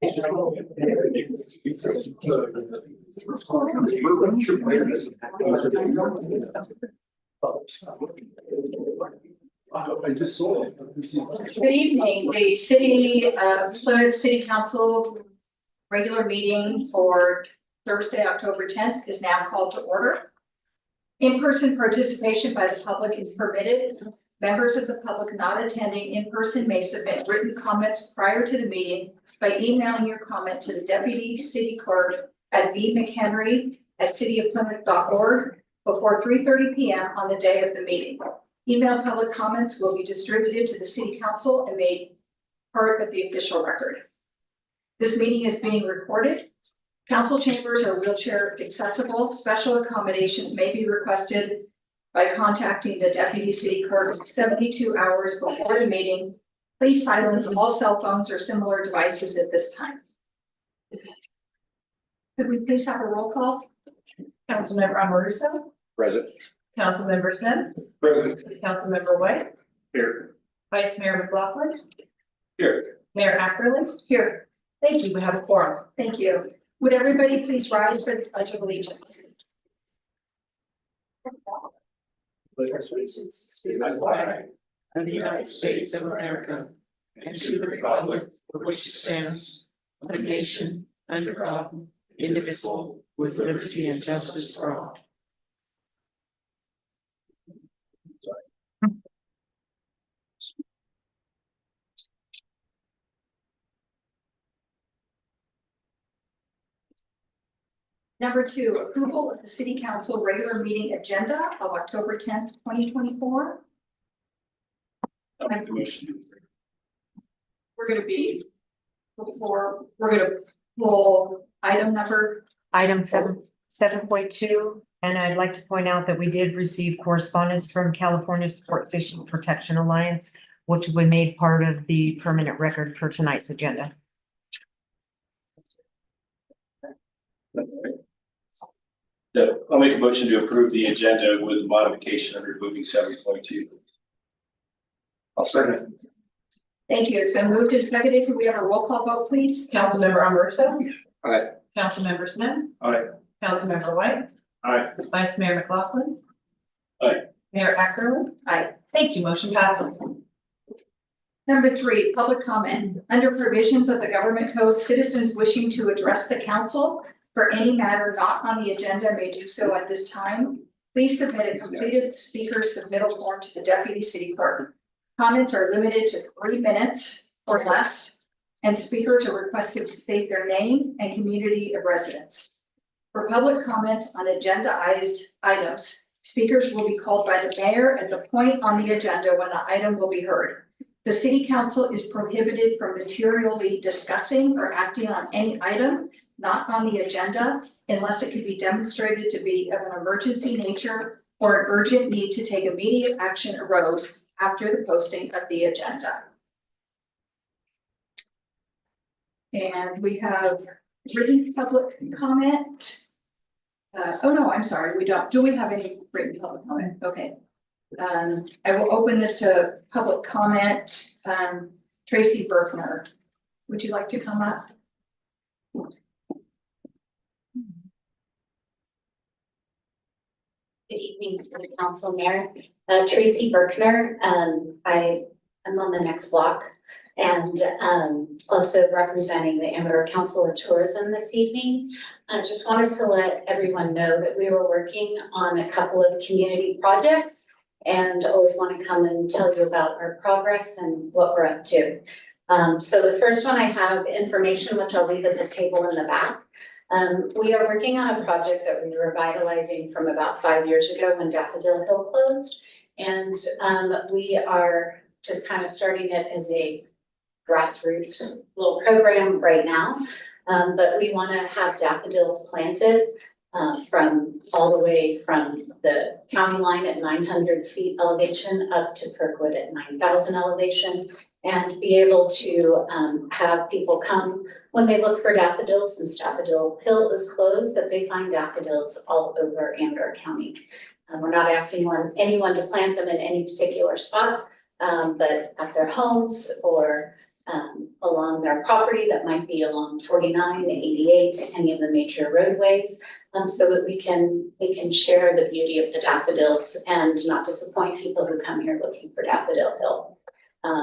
I just saw it. Good evening, the City of Plymouth City Council regular meeting for Thursday, October 10th is now called to order. In-person participation by the public is permitted. Members of the public not attending in person may submit written comments prior to the meeting by emailing your comment to the Deputy City Clerk at vmchenry@cityofplymouth.org before 3:30 p.m. on the day of the meeting. Email public comments will be distributed to the City Council and made part of the official record. This meeting is being recorded. Council chambers are wheelchair accessible. Special accommodations may be requested by contacting the Deputy City Clerk 72 hours before the meeting. Please silence all cell phones or similar devices at this time. Could we please have a roll call? Councilmember Amoruso. Present. Councilmember Sim. Present. Councilmember White. Here. Vice Mayor McLaughlin. Here. Mayor Ackerley. Here, Thank you. We have a quorum. thank you. Would everybody please rise for the Pledge of Allegiance? Allegiance to the flag of the United States of America and to the republic for which it stands, one nation, under God, indivisible, with liberty and justice for all. Number 2, approval of the City Council regular meeting agenda of October 10th, 2024. We're gonna be pull item number. Item 7.2, and I'd like to point out that we did receive correspondence from California Sport Fishing Protection Alliance, which we made part of the permanent record for tonight's agenda. Yeah, I'll make a motion to approve the agenda with modification of removing 7.2. I'll second. Thank you. It's been moved and seconded. Could we have a roll call vote, please? Councilmember Amoruso. Aye. Councilmember Sim. Aye. Councilmember White. Aye. Vice Mayor McLaughlin. Aye. Mayor Ackerley. Aye. Thank you. Motion passes. Number 3, public comment. Under provisions of the government code, citizens wishing to address the council for any matter not on the agenda may do so at this time. Please submit a completed speaker submittal form to the Deputy City Clerk. Comments are limited to 3 minutes or less, and speakers are requested to state their name and community of residence. For public comments on agendaized items, speakers will be called by the mayor at the point on the agenda when the item will be heard. The City Council is prohibited from materially discussing or acting on any item not on the agenda unless it could be demonstrated to be of an emergency nature or an urgent need to take immediate action arose after the posting of the agenda. And we have written public comment. Oh no, I'm sorry, we don't. Do we have any written public comment? Okay. I will open this to public comment. Tracy Berkner, would you like to come up? Good evening, City Council Mayor. Tracy Berkner. I am on the next block and also representing the Amador Council of Tourism this evening. I just wanted to let everyone know that we were working on a couple of community projects and always want to come and tell you about our progress and what we're up to. So the first one I have information, which I'll leave at the table in the back. We are working on a project that we were revitalizing from about 5 years ago when Daffodil Hill closed. And we are just kind of starting it as a grassroots little program right now. But we want to have daffodils planted from all the way from the county line at 900 feet elevation up to Kirkwood at 9,000 elevation, and be able to have people come when they look for daffodils, since Daffodil Hill is closed, that they find daffodils all over Amador County. We're not asking anyone to plant them in any particular spot, but at their homes or along their property that might be along 49, 88, any of the major roadways. So that we can share the beauty of the daffodils and not disappoint people who come here looking for Daffodil Hill.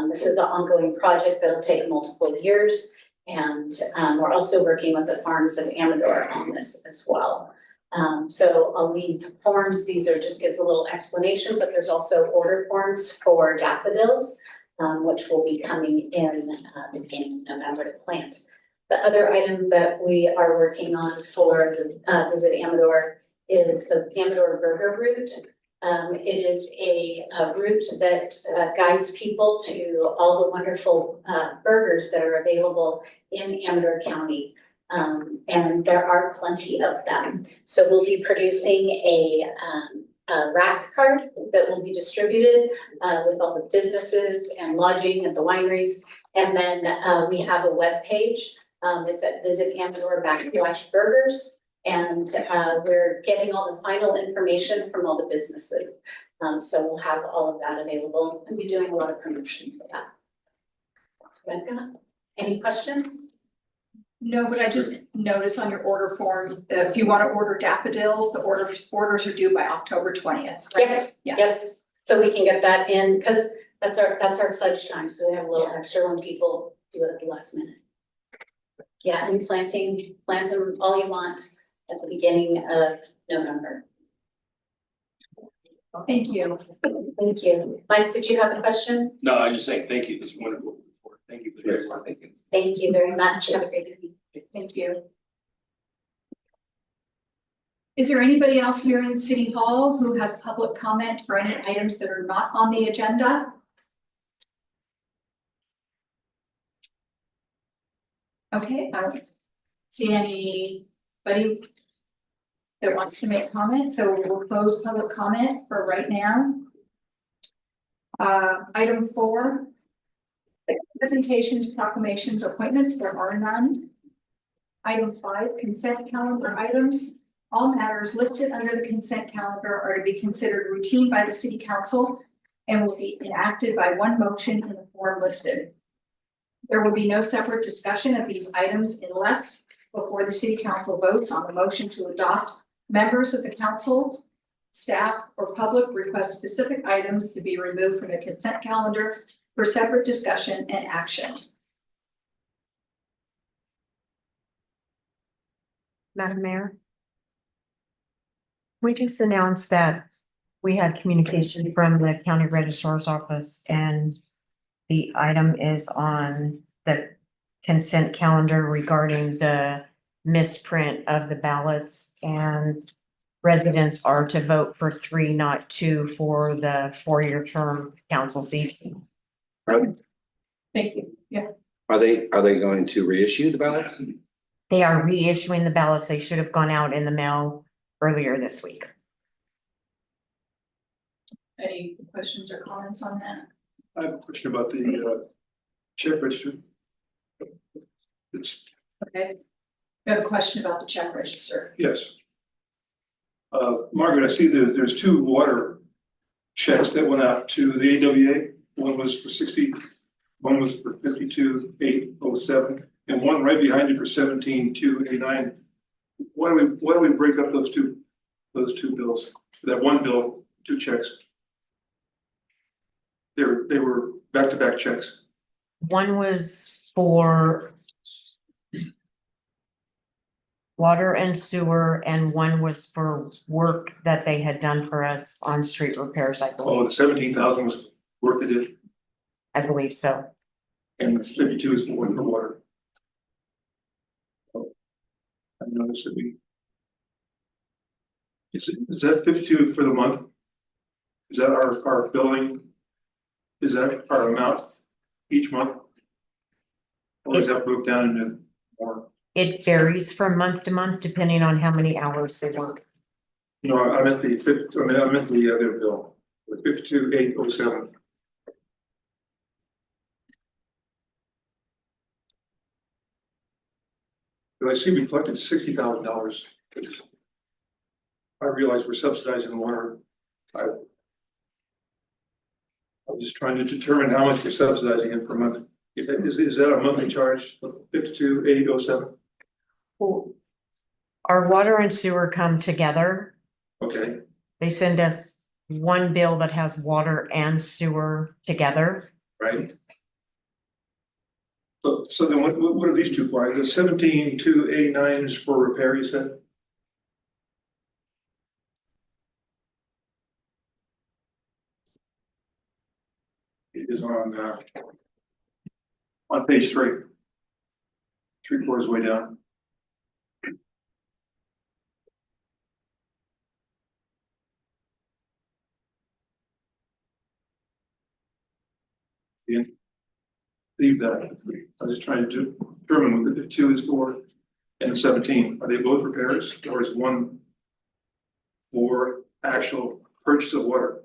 This is an ongoing project that'll take multiple years, and we're also working with the farms of Amador on this as well. So I'll leave the forms. These are just gives a little explanation, but there's also order forms for daffodils, which will be coming in the beginning of November to plant. The other item that we are working on for the Visit Amador is the Amador Burger Route. It is a route that guides people to all the wonderful burgers that are available in Amador County. And there are plenty of them. So we'll be producing a rack card that will be distributed with all the businesses and lodging at the wineries. And then we have a web page. It's at Visit Amador /burgers. And we're getting all the final information from all the businesses. So we'll have all of that available and be doing a lot of promotions with that. That's what I've got. Any questions? No, but I just noticed on your order form, if you want to order daffodils, the orders are due by October 20th. Yep. Yeah. Yes, so we can get that in, because that's our pledge time, so we have a little extra when people do it at the last minute. Yeah, and plant them all you want at the beginning of November. Thank you. Thank you. Mike, did you have a question? No, I just saying thank you. This is wonderful report. Thank you for the great work. Thank you. Thank you very much. Have a great evening. Thank you. Is there anybody else here in City Hall who has public comment for any items that are not on the agenda? Okay, I don't see anybody that wants to make comment, so we'll close public comment for right now. Item 4. Presentations, proclamations, appointments, there are none. Item 5, consent calendar items. All matters listed under the consent calendar are to be considered routine by the City Council and will be enacted by one motion in the form listed. There will be no separate discussion of these items unless before the City Council votes on the motion to adopt, members of the council, staff, or public request specific items to be removed from the consent calendar for separate discussion and action. Madam Mayor. We just announced that we had communication from the county registrar's office and the item is on the consent calendar regarding the misprint of the ballots, and residents are to vote for 3, not 2 for the 4-year term council seat. Thank you. Yeah. Are they going to reissue the ballots? They are reissuing the ballots. They should have gone out in the mail earlier this week. Any questions or comments on that? I have a question about the check register. It's, Okay. You have a question about the check register. yes. Margaret, I see that there's 2 water checks that went out to the AWA. One was for 60, one was for 52,807, and one right behind it for 17,289. Why do we break up those two bills? That one bill, 2 checks. They were back-to-back checks. One was for water and sewer, and one was for work that they had done for us on street repairs, I Oh, believe. the 17,000 was work they did, I believe so. and the 52 is for water. I noticed that is that 52 for the month? Is that our billing? Is that our amount each month? Or is that broke down into more? It varies from month to month depending on how many hours they work. No, I meant the other bill, the 52,807. But I see we collected $60,000. I realize we're subsidizing water. I'm just trying to determine how much we're subsidizing it per month Is that a monthly charge of 52,807? Well, our water and sewer come together. Okay, They send us one bill that has water and sewer together. right. So then what are these two for? The 17,289 is for repair, you said? It is on page 3. 3/4 way down. Leave that. I was just trying to determine what the 2 is for and the 17. Are they both repairs or is one for actual purchase of water?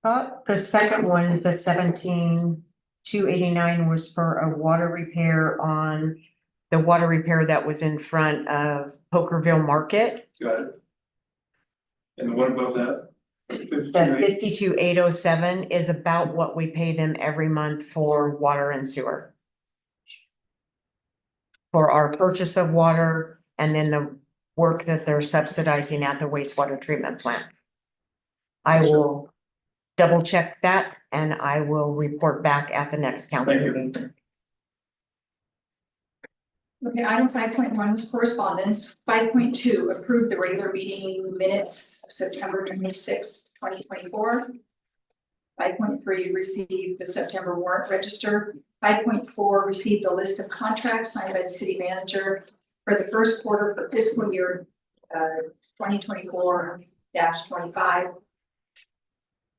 The second one, the 17,289 was for a water repair on the water repair that was in front of Pokerville Market. Got it. And the one above that? The 52,800. 52,807 is about what we pay them every month for water and sewer. For our purchase of water and then the work that they're subsidizing at the wastewater treatment plant. I will double check that and I will report back at the next council Thank you. meeting. Okay, item 5.1 was correspondence. 5.2, approve the regular meeting minutes of September 26th, 2024. 5.3, receive the September warrant register. 5.4, receive the list of contracts signed by the city manager for the first quarter for fiscal year 2024-25.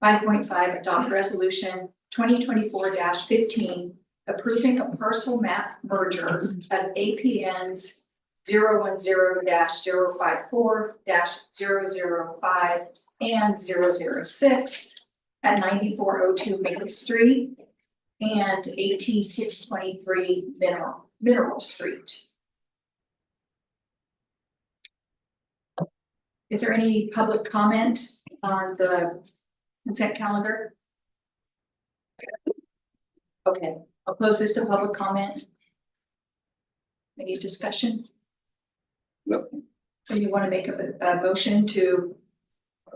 5.5, adopt resolution 2024-15, approving a parcel map merger of APNs 010-054-005 and 006 at 9402 Main Street and 18623 Mineral Street. Is there any public comment on the consent calendar? Okay, I'll close this to public comment. Any discussion? No. So you want to make a motion to,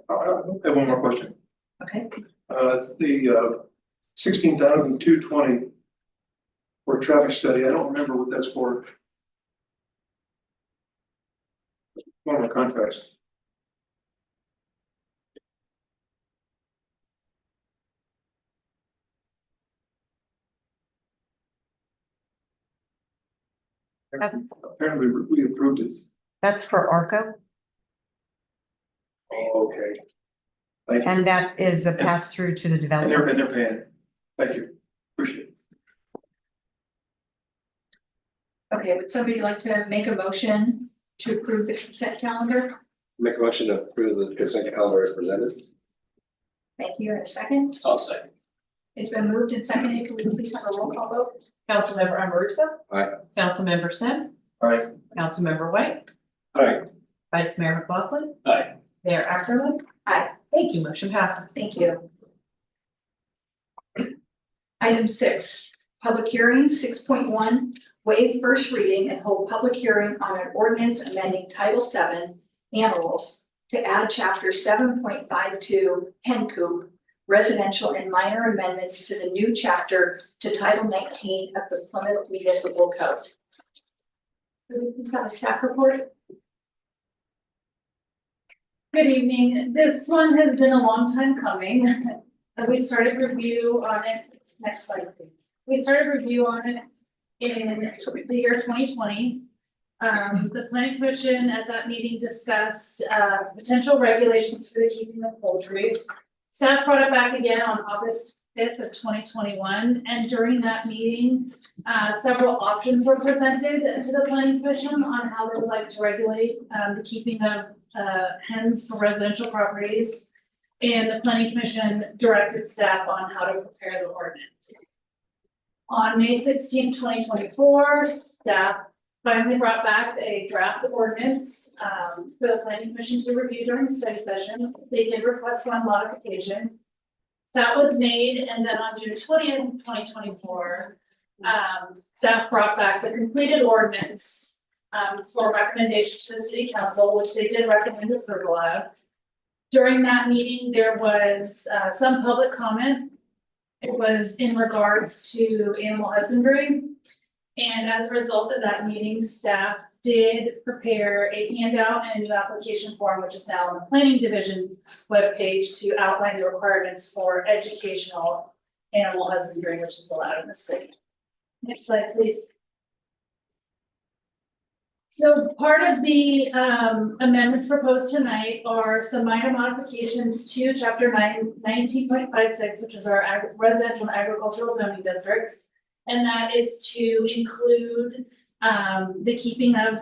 I have one more question. okay, The 16,220 for traffic study, I don't remember what that's for. One of my contracts. Apparently, we approved it. That's for ARCO Okay. Thank you. and that is a pass through to the And developer. they're paying. Thank you. Appreciate it. okay, would somebody like to make a motion to approve the consent calendar? Make a motion to approve the consent calendar as presented. Thank you, in a second. I'll second. It's been moved and seconded. Can we please have a roll call vote? Councilmember Amoruso. Aye. Councilmember Sen. All right. Councilmember White. All right. Vice Mayor McLaughlin. Aye. Mayor Ackerman. Aye. Thank you. Motion passes. Thank you. Item 6, public hearing. 6.1, waive first reading and hold public hearing on an ordinance amending Title 7 animals to add chapter 7.52 hen coop residential and minor amendments to the new chapter to Title 19 of the Plymouth Municipal Code. Could we please have a staff report? Good evening. This one has been a long time coming. We started review on it, next slide please. We started review on it in the year 2020. The planning commission at that meeting discussed potential regulations for the keeping of poultry. Staff brought it back again on August 5th of 2021, and during that meeting, several options were presented to the planning commission on how they would like to regulate the keeping of hens for residential properties. And the planning commission directed staff on how to prepare the ordinance. On May 16, 2024, staff finally brought back a draft ordinance, for the planning commission to review during study session. They did request one modification. That was made, and then on June 20th, 2024, staff brought back the completed ordinance, for recommendation to the city council, which they did recommend approval of. During that meeting, there was, some public comment. It was in regards to animal husbandry. And as a result of that meeting, staff did prepare a handout and a new application form, which is now on the planning division webpage to outline the requirements for educational animal husbandry, which is allowed in the city. Next slide, please. So part of the amendments proposed tonight are some minor modifications to chapter 19.56, which is our residential and agricultural zoning districts. And that is to include the keeping of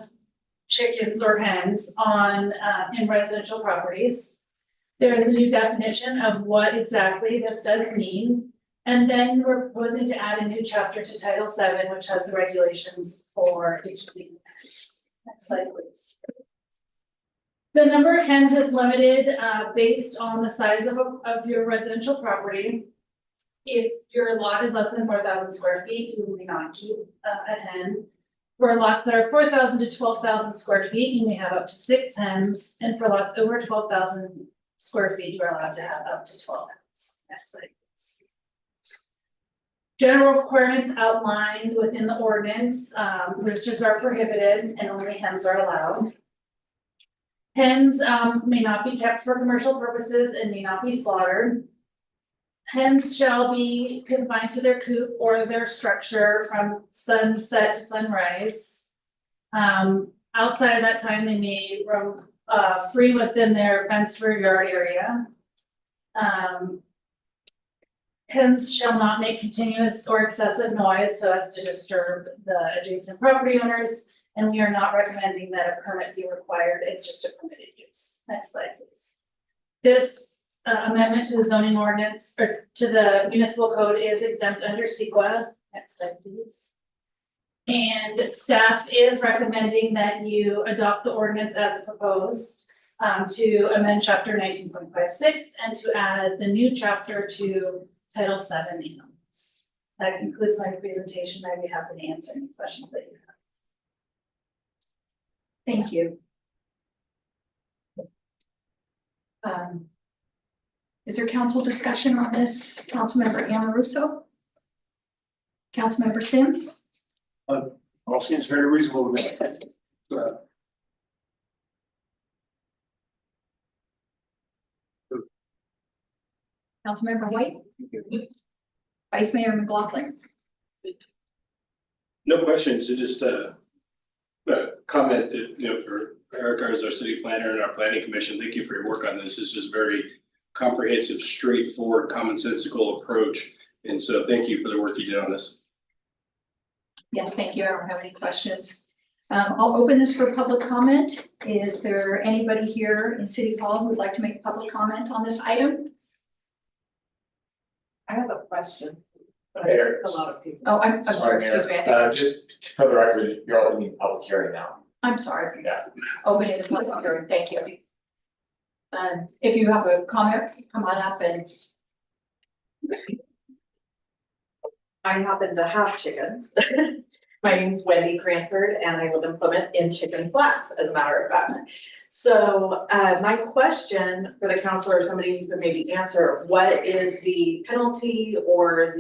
chickens or hens on in residential properties. There is a new definition of what exactly this does mean. And then we're proposing to add a new chapter to Title VII, which has the regulations for the keeping of hens. Next slide, please. The number of hens is limited based on the size of your residential property. If your lot is less than 4,000 square feet, you may not keep a hen. For lots that are 4,000 to 12,000 square feet, you may have up to 6 hens. And for lots over 12,000 square feet, you are allowed to have up to 12 hens. Next slide, please. General requirements outlined within the ordinance, roosters are prohibited and only hens are allowed. Hens may not be kept for commercial purposes and may not be slaughtered. Hens shall be confined to their coop or their structure from sunset to sunrise. Outside of that time, they may roam free within their fenced rear yard area. Hens shall not make continuous or excessive noise so as to disturb the adjacent property owners, and we are not recommending that a permit be required, it's just a permitted use. Next slide, please. This amendment to the zoning ordinance, or to the municipal code, is exempt under CEQA. Next slide, please. And staff is recommending that you adopt the ordinance as proposed, to amend chapter 19.56 and to add the new chapter to Title VII animals. That concludes my presentation. I'd be happy to answer any questions that you have. Thank you. Is there council discussion on this? Councilmember Amoruso? Councilmember Sims? All seems very reasonable to me. Councilmember White? Vice Mayor McLaughlin? No questions, so just comment that, for Erica as our city planner and our planning commission, thank you for your work on this. It's just very comprehensive, straightforward, commonsensical approach. And so thank you for the work you did on this. Yes, thank you. I don't have any questions. I'll open this for public comment. Is there anybody here in City Hall who would like to make public comment on this item? I have a question. There. A lot of people. Oh, I'm sorry, excuse me. I think, Just for the record, you're opening the public hearing now. I'm sorry. Yeah. Opening the public hearing. Thank you. If you have a comment, come on up and. I happen to have chickens. My name's Wendy Cranford and I live in Plymouth in Chicken Flats, as a matter of fact. So my question for the council, or somebody who could maybe answer, what is the penalty or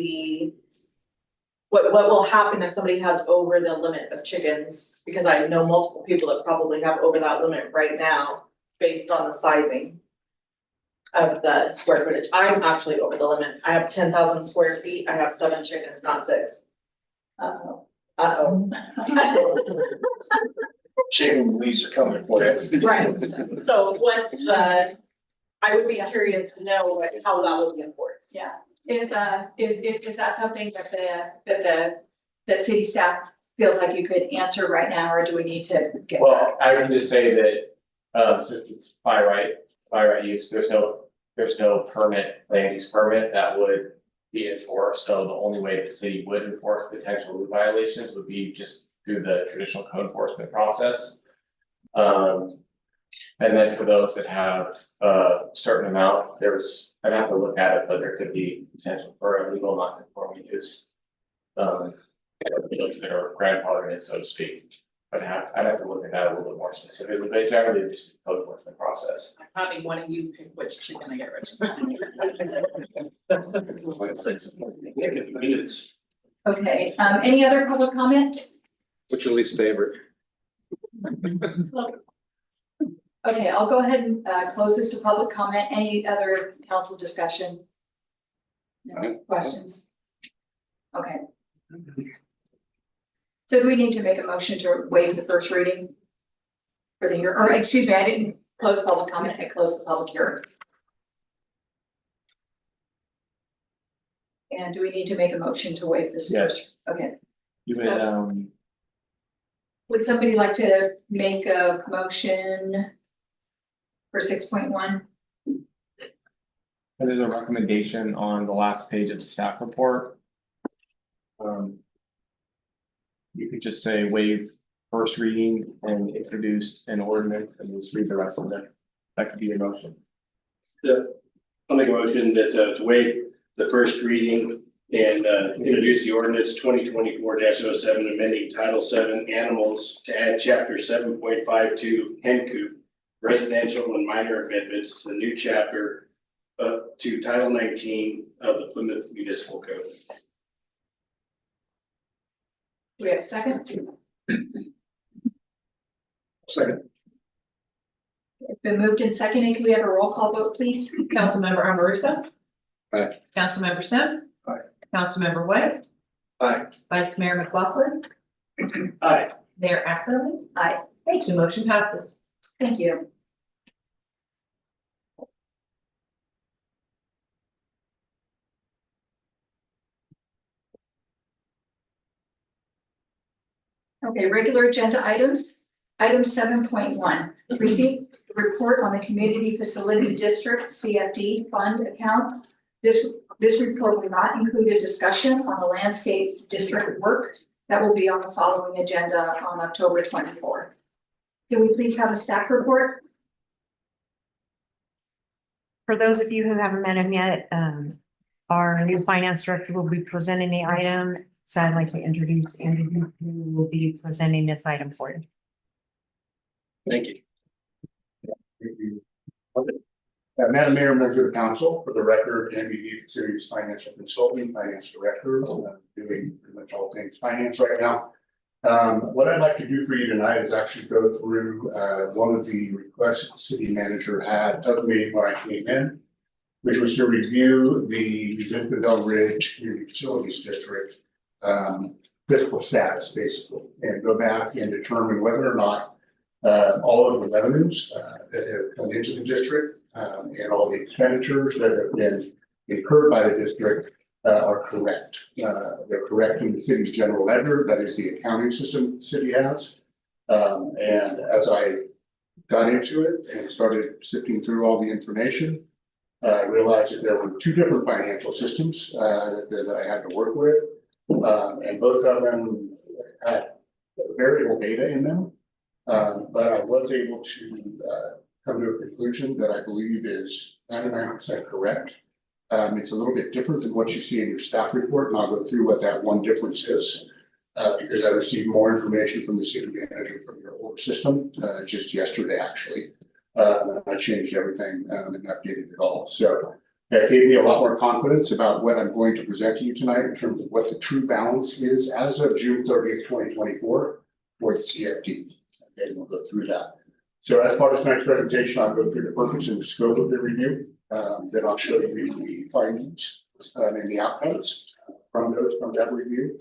what will happen if somebody has over the limit of chickens? Because I know multiple people that probably have over that limit right now based on the sizing of the square footage. I'm actually over the limit. I have 10,000 square feet. I have 7 chickens, not 6. Uh-oh. Chicken lease are coming for you. Right, so what's the, I would be curious to know how that will be enforced. Yeah, is that something that city staff feels like you could answer right now, or do we need to get? Well, I can just say that, since it's by right use, there's no permit, land use permit that would be enforced. So the only way the city would enforce potential violations would be just through the traditional code enforcement process. And then for those that have a certain amount, I'd have to look at it, but there could be potential for a legal non-conforming use. For those that are grandfathered in, so to speak. But I'd have to look at that a little bit more specifically, but generally just code enforcement process. I'm having one of you pick which chicken to get rid Minutes. Okay, any other public comment? What's your least favorite? Okay, I'll go ahead and close this to public comment. Any other council discussion? No questions? Okay. So do we need to make a motion to waive the first reading for the year, or excuse me, I didn't close public comment, I closed the public hearing. And do we need to make a motion to waive this? Yes. Okay, You would, would somebody like to make a motion for 6.1? There's a recommendation on the last page of the staff report. You could just say waive first reading and introduce an ordinance and just read the rest of it. That could be a motion. I'll make a motion that to waive the first reading and introduce the ordinance 2024-07, amending Title 7 Animals to add Chapter 7.52 Hen Coop, residential and minor amendments to the new chapter to Title 19 of the Plymouth Municipal Code. Do we have a second? Second. It's been moved and seconded. Can we have a roll call vote, please? Councilmember Aversa. Aye. Councilmember Sim. Aye. Councilmember White. Aye. Vice Mayor McLaughlin. Aye. Mayor Ackerman. Aye. Thank you. Motion passes. Thank you. Okay, regular agenda items. Item 7.1, receive the report on the Community Facility District CFD Fund account. This report will not include a discussion on the landscape district work. That will be on the following agenda on October 24th. Can we please have a staff report? For those of you who haven't met him yet, our new finance director will be presenting the item. So I'd like to introduce Andrew, who will be presenting this item for you. Thank you. Madam Mayor, members of the council, for the record, MBD Series Financial Consulting, Finance Director, doing pretty much all things finance right now. What I'd like to do for you tonight is actually go through one of the requests the city manager had of me when I came in, which was to review the Zinfandel Ridge Community Facilities District fiscal status, basically, and go back and determine whether or not all of the revenues that have come into the district and all the expenditures that have been incurred by the district are correct. They're correct in the city's general ledger, that is the accounting system the city has. And as I got into it and started sifting through all the information, I realized that there were two different financial systems that I had to work with. And both of them had variable data in them. But I was able to come to a conclusion that I believe is 99% correct. It's a little bit different than what you see in your staff report, and I'll go through what that one difference is. Because I received more information from the city manager from your old system just yesterday, actually. I changed everything and updated it all. So that gave me a lot more confidence about what I'm going to present to you tonight in terms of what the true balance is as of June 30th, 2024 for the CFD. Okay, and we'll go through that. So as part of tonight's presentation, I'll go through the purpose and the scope of the review. Then I'll show you the findings and the outcomes from that review.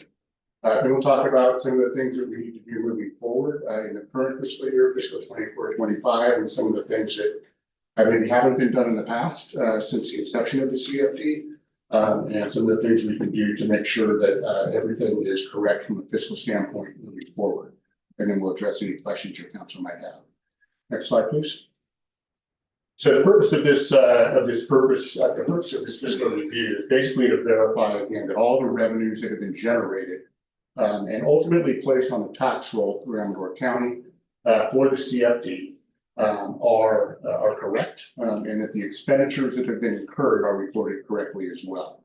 Then we'll talk about some of the things that we need to do moving forward in the current fiscal year, fiscal 24-25, and some of the things that maybe haven't been done in the past since the inception of the CFD, and some of the things we can do to make sure that everything is correct from a fiscal standpoint moving forward. And then we'll address any questions your council might have. Next slide, please. So the purpose of this fiscal review is basically to verify again that all the revenues that have been generated and ultimately placed on the tax roll through Amador County for the CFD are correct, and that the expenditures that have been incurred are reported correctly as well.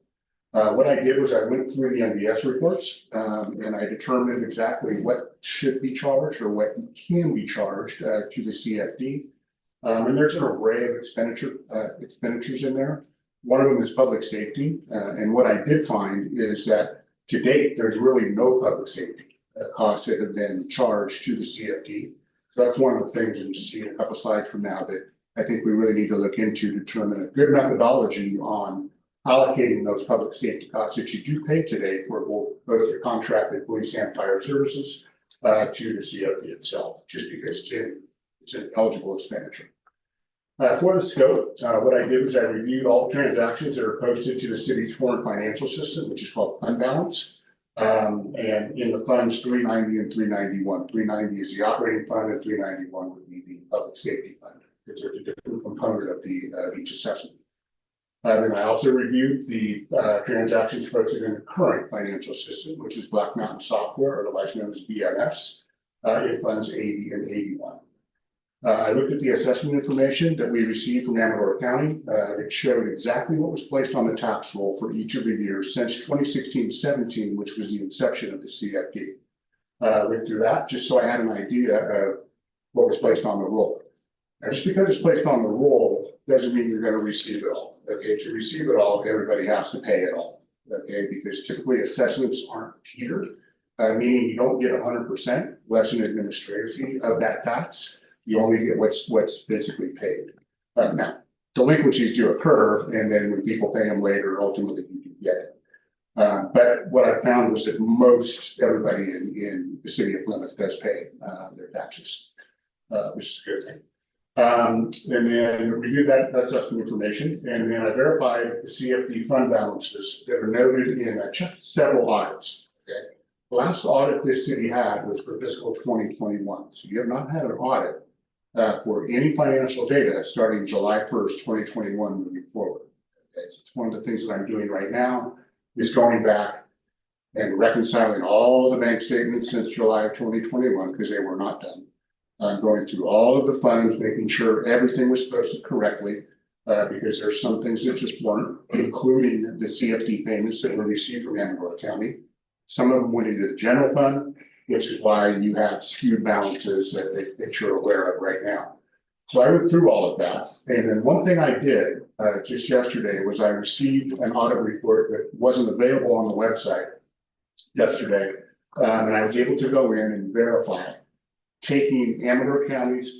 What I did was I went through the NBS reports, and I determined exactly what should be charged or what can be charged to the CFD. And there's an array of expenditures in there. One of them is public safety, and what I did find is that to date, there's really no public safety costs that have been charged to the CFD. So that's one of the things, and you see a couple slides from now, that I think we really need to look into to determine a good methodology on allocating those public safety costs that you do pay today for both your contracted police and fire services to the CFD itself, just because it's an eligible expenditure. For the scope, what I did was I reviewed all the transactions that are posted to the city's foreign financial system, which is called fund balance. And in the funds 390 and 391. 390 is the operating fund, and 391 would be the public safety fund, because there's a different component of each assessment. Then I also reviewed the transactions posted in the current financial system, which is Black Mountain Software, otherwise known as BMS, in funds 80 and 81. I looked at the assessment information that we received from Amador County. It showed exactly what was placed on the tax roll for each of the years since 2016-17, which was the inception of the CFD. Went through that just so I had an idea of what was placed on the roll. Now, just because it's placed on the roll doesn't mean you're going to receive it all. Okay, to receive it all, everybody has to pay it all. Okay, because typically assessments aren't tiered, meaning you don't get 100% less an administrative fee of that tax. You only get what's basically paid. Now, delinquencies do occur, and then when people pay them later, ultimately you do get it. But what I found was that most everybody in the city of Plymouth does pay their taxes, which is a good thing. And then reviewed that assessment information, and then I verified the CFD fund balances that are noted in several audits. Okay, the last audit this city had was for fiscal 2021, so you have not had an audit for any financial data starting July 1st, 2021 moving forward. Okay, so it's one of the things that I'm doing right now is going back and reconciling all the bank statements since July of 2021 because they were not done. Going through all of the funds, making sure everything was posted correctly because there's some things that just weren't, including the CFD payments that were received from Amador County. Some of them went into the general fund, which is why you have skewed balances that you're aware of right now. So I went through all of that. And then one thing I did just yesterday was I received an audit report that wasn't available on the website yesterday. And I was able to go in and verify, taking Amador County's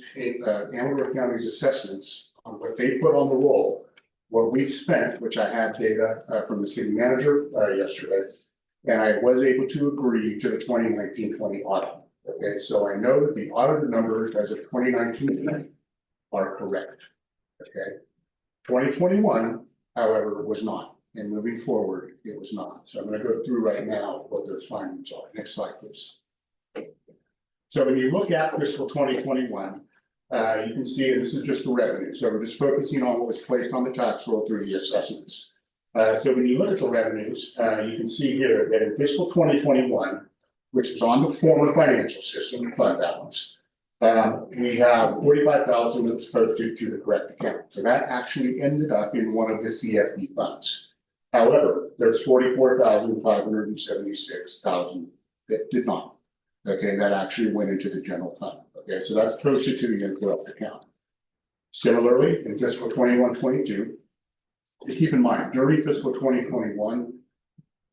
assessments on what they put on the roll, what we've spent, which I have data from the city manager yesterday. And I was able to agree to the 2019-20 audit. Okay, so I know that the audited numbers as of 2019 are correct. Okay, 2021, however, was not. And moving forward, it was not. So I'm going to go through right now what those findings are. Next slide, please. So when you look at fiscal 2021, you can see this is just the revenue. So we're just focusing on what was placed on the tax roll through the assessments. So when you look at the revenues, you can see here that in fiscal 2021, which is on the former financial system fund balance, we have 45,000 that was posted to the correct account. So that actually ended up in one of the CFD funds. However, there's 44,576,000 that did not. Okay, that actually went into the general fund. Okay, so that's posted to the incorrect account. Similarly, in fiscal 21-22, keep in mind, during fiscal 2021,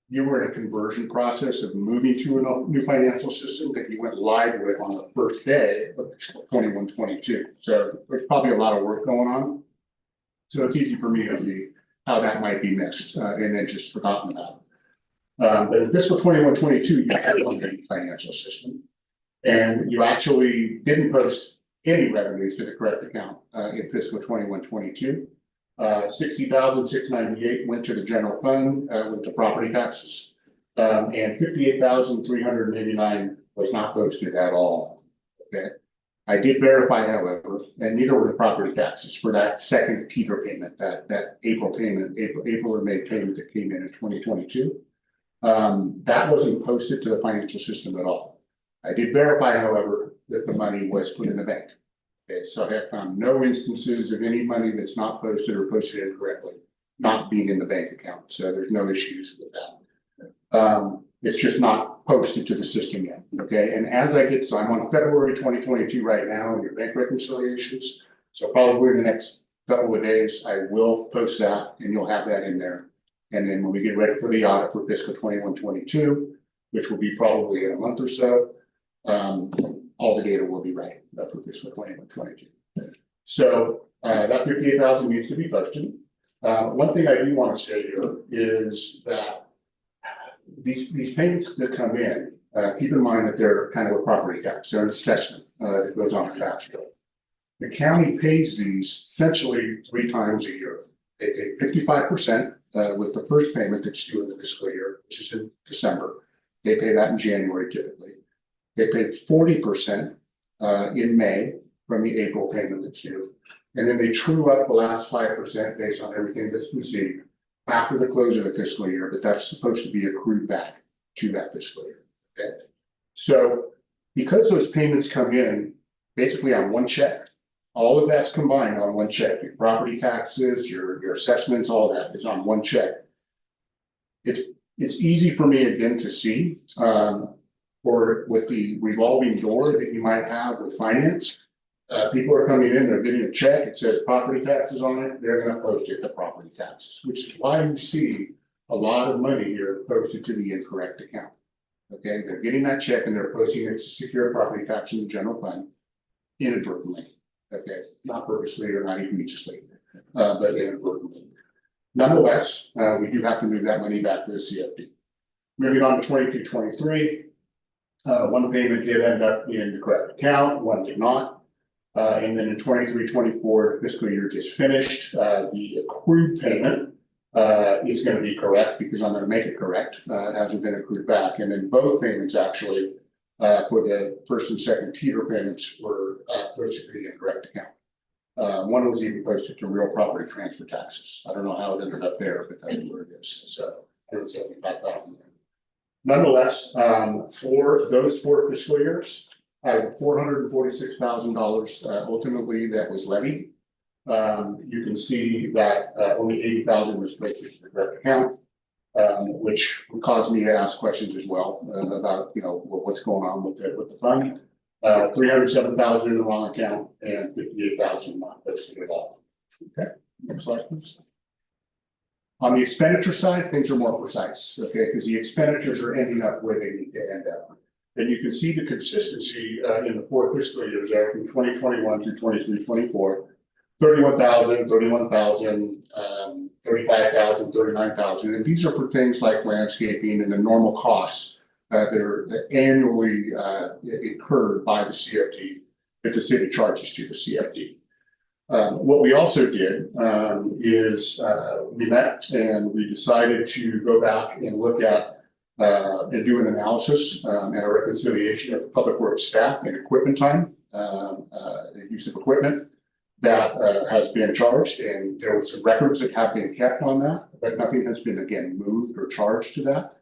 you were in a conversion process of moving to a new financial system that you went live with on the first day of fiscal 21-22. So there's probably a lot of work going on. So it's easy for me to see how that might be missed and then just forgotten about. But in fiscal 21-22, you had one financial system, and you actually didn't post any revenues to the correct account in fiscal 21-22. 60,698 went to the general fund with the property taxes, and 58,389 was not posted at all. Okay, I did verify, however, and neither were the property taxes for that second TIFA payment, that April payment, April or May payment that came in 2022. That wasn't posted to the financial system at all. I did verify, however, that the money was put in the bank. Okay, so I have found no instances of any money that's not posted or posted incorrectly not being in the bank account, so there's no issues with that. It's just not posted to the system yet, okay? And as I get, so I'm on February 2022 right now in your bank reconciliations. So probably in the next couple of days, I will post that and you'll have that in there. And then when we get ready for the audit for fiscal 21-22, which will be probably in a month or so, all the data will be right for fiscal 21-22. So that 58,000 needs to be posted. One thing I do want to say here is that these payments that come in, keep in mind that they're kind of a property tax, they're an assessment that goes on the tax bill. The county pays these essentially 3 times a year. They pay 55% with the first payment that's due in the fiscal year, which is in December. They pay that in January typically. They pay 40% in May from the April payment that's due. And then they true up the last 5% based on everything that's received after the close of the fiscal year, but that's supposed to be accrued back to that fiscal year. Okay. So because those payments come in basically on one check, all of that's combined on one check. Your property taxes, your assessments, all that is on one check. It's easy for me again to see, or with the revolving door that you might have with finance. People are coming in, they're getting a check, it says property taxes on it, they're gonna post it to property taxes, which is why you see a lot of money here posted to the incorrect account. Okay, they're getting that check and they're posting it to secure property tax in the general fund inadvertently. Okay, not purposely or not egregiously, but inadvertently. Nonetheless, we do have to move that money back to the CFD. Moving on to 22-23, one payment did end up in the correct account, one did not. And then in 23-24, the fiscal year just finished. The accrued payment is going to be correct because I'm going to make it correct. It hasn't been accrued back. And then both payments actually for the first and second tier payments were posted to the incorrect account. One was even posted to real property transfer taxes. I don't know how it ended up there, but that's where it is. So it was 75,000. Nonetheless, for those 4 fiscal years, out of $446,000 ultimately that was levied. You can see that only 80,000 was posted to the correct account, which caused me to ask questions as well about what's going on with the fund. 307,000 in the wrong account and 58,000 not posted at all. Okay, next slide, please. On the expenditure side, things are more precise, okay, because the expenditures are ending up where they need to end up. And you can see the consistency in the 4 fiscal years there from 2021 through 23-24, 31,000, 31,000, 35,000, 39,000. And these are for things like landscaping and the normal costs that are annually incurred by the CFD that the city charges to the CFD. What we also did is we met and we decided to go back and look at and do an analysis and a reconciliation of public works staff and equipment time, the use of equipment that has been charged, and there were some records that have been kept on that, but nothing has been again moved or charged to that.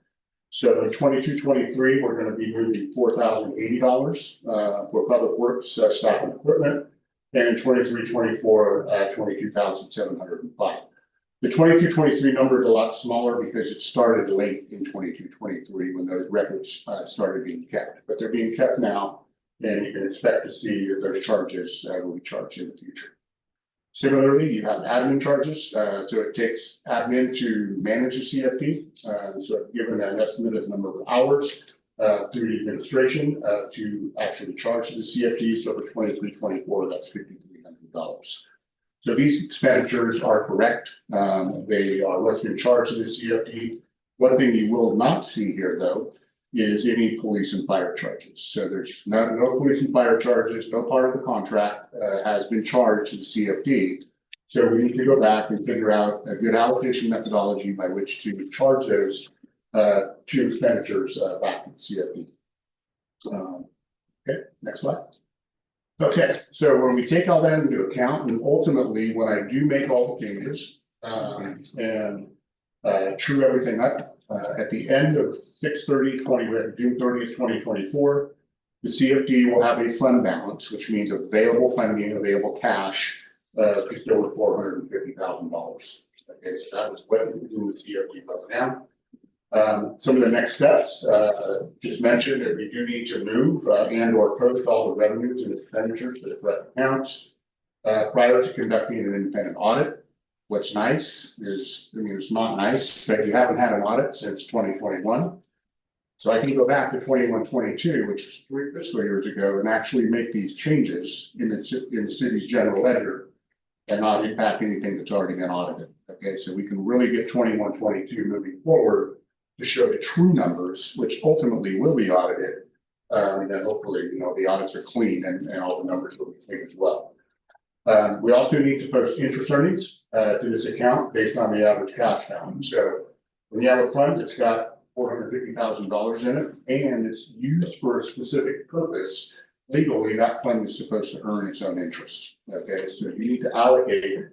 So in 22-23, we're going to be moving $4,080 for public works staff and equipment, and in 23-24, 22,705. The 22-23 number is a lot smaller because it started late in 22-23 when those records started being kept, but they're being kept now, and you can expect to see that those charges will be charged in the future. Similarly, you have admin charges, so it takes admin to manage the CFD. So given an estimate of the number of hours through the administration to actually charge the CFD, so for 23-24, that's $5,300. So these expenditures are correct. They are what's been charged to the CFD. One thing you will not see here, though, is any police and fire charges. So there's no police and fire charges. No part of the contract has been charged to the CFD. So we need to go back and figure out a good allocation methodology by which to charge those 2 expenditures back to the CFD. Okay, next slide. Okay, so when we take all that into account, and ultimately when I do make all the changes and true everything up, At the end of 6/30/20 June 30th, 2024, the CFD will have a fund balance, which means available funding, available cash, just over $450,000. Okay, so that was what is in the CFD right now. Some of the next steps, just mentioned that we do need to move and or post all the revenues and expenditures to the correct accounts prior to conducting an independent audit. What's nice is, I mean, it's not nice that you haven't had an audit since 2021. So I can go back to 21-22, which was 3 fiscal years ago, and actually make these changes in the city's general ledger and not impact anything that's already been audited. Okay, so we can really get 21-22 moving forward to show the true numbers, which ultimately will be audited. And then hopefully, you know, the audits are clean and all the numbers will be clean as well. We also need to post interest earnings to this account based on the average cash balance. So when you have a fund that's got $450,000 in it and it's used for a specific purpose, legally that fund is supposed to earn its own interest. Okay, so you need to allocate,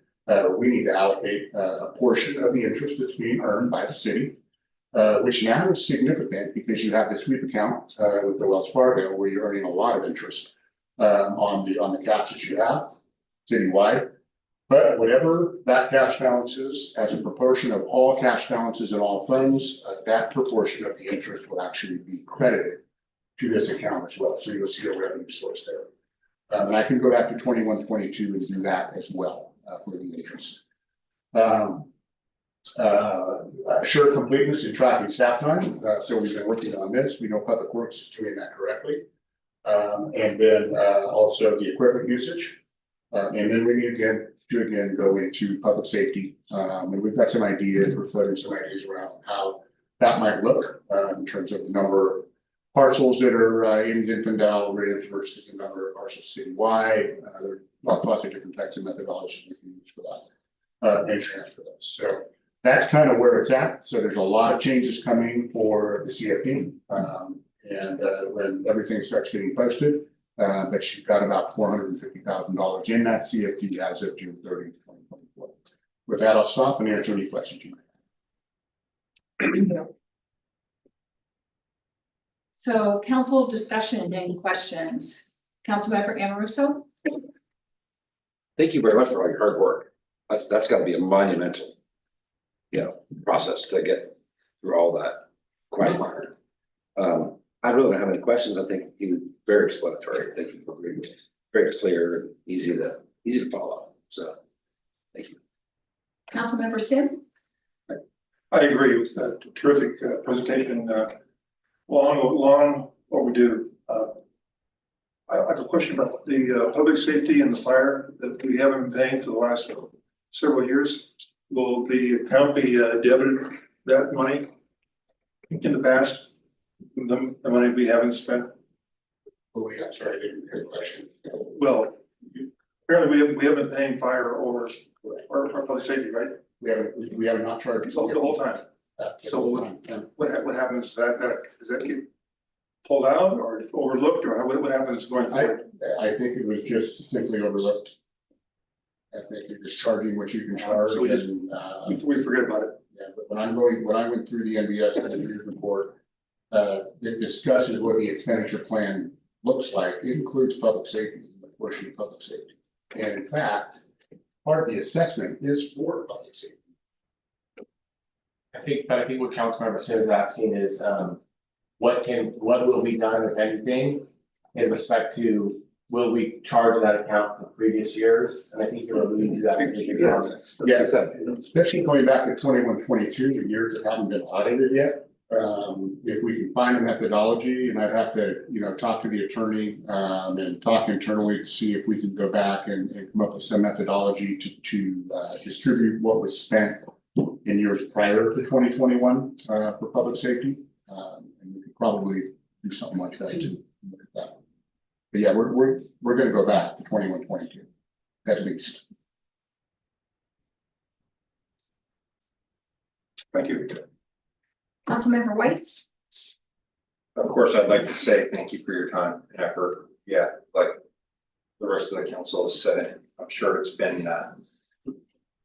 we need to allocate a portion of the interest that's being earned by the city, which now is significant because you have this sweep account with the Wells Fargo where you're earning a lot of interest on the cash that you have citywide. But whatever that cash balance is, as a proportion of all cash balances in all funds, that proportion of the interest will actually be credited to this account as well. So you'll see a revenue source there. And I can go back to 21-22 and do that as well for the interest. Assure completeness in tracking staff time. So we've been working on this. We know Public Works is doing that correctly. And then also the equipment usage. And then we need to again go into public safety. And we've got some ideas, we're floating some ideas around how that might look in terms of the number of parcels that are in Zinfandel versus the number of parcels citywide. There are lots of different types of methodologies we can use for that and transfer those. So that's kind of where it's at. So there's a lot of changes coming for the CFD. And when everything starts getting posted, but you've got about $450,000 in that CFD as of June 30, 2024. With that, I'll stop and answer any questions you might have. So council discussion and questions. Councilmember Amoruso? Thank you very much for all your hard work. That's got to be a monumental, you know, process to get through all that quagmire. I really don't have any questions. I think you were very explanatory. Thank you for being very clear and easy to follow. So thank you. Councilmember Sim? I agree. It was a terrific presentation. Long overdue. I have a question about the public safety and the fire that we haven't been paying for the last several years. Will the account be debited that money in the past? The money we haven't spent? Oh, yeah, sorry, I didn't hear the question. Well, apparently we haven't been paying fire or public safety, right? We have not charged. The whole time. So what happens? Does that get pulled out or overlooked, or what happens going forward? I think it was just simply overlooked. I think you're just charging what you can charge. So we forget about it. Yeah, but when I went through the NBS report, it discusses what the expenditure plan looks like. It includes public safety, a portion of public safety. And in fact, part of the assessment is for public safety. I think what Councilmember Sim is asking is, what will be done, if anything, in respect to, will we charge that account for previous years? And I think you're alluding to that in your comments. Yeah, especially going back to 21-22, the years that haven't been audited yet. If we can find a methodology, and I'd have to, you know, talk to the attorney and talk internally to see if we can go back and come up with some methodology to distribute what was spent in years prior to 2021 for public safety. And we could probably do something like that too. But yeah, we're going to go back to 21-22 at least. Thank you. Councilmember White? Of course, I'd like to say thank you for your time and effort. Yeah, like the rest of the council has said, I'm sure it's been,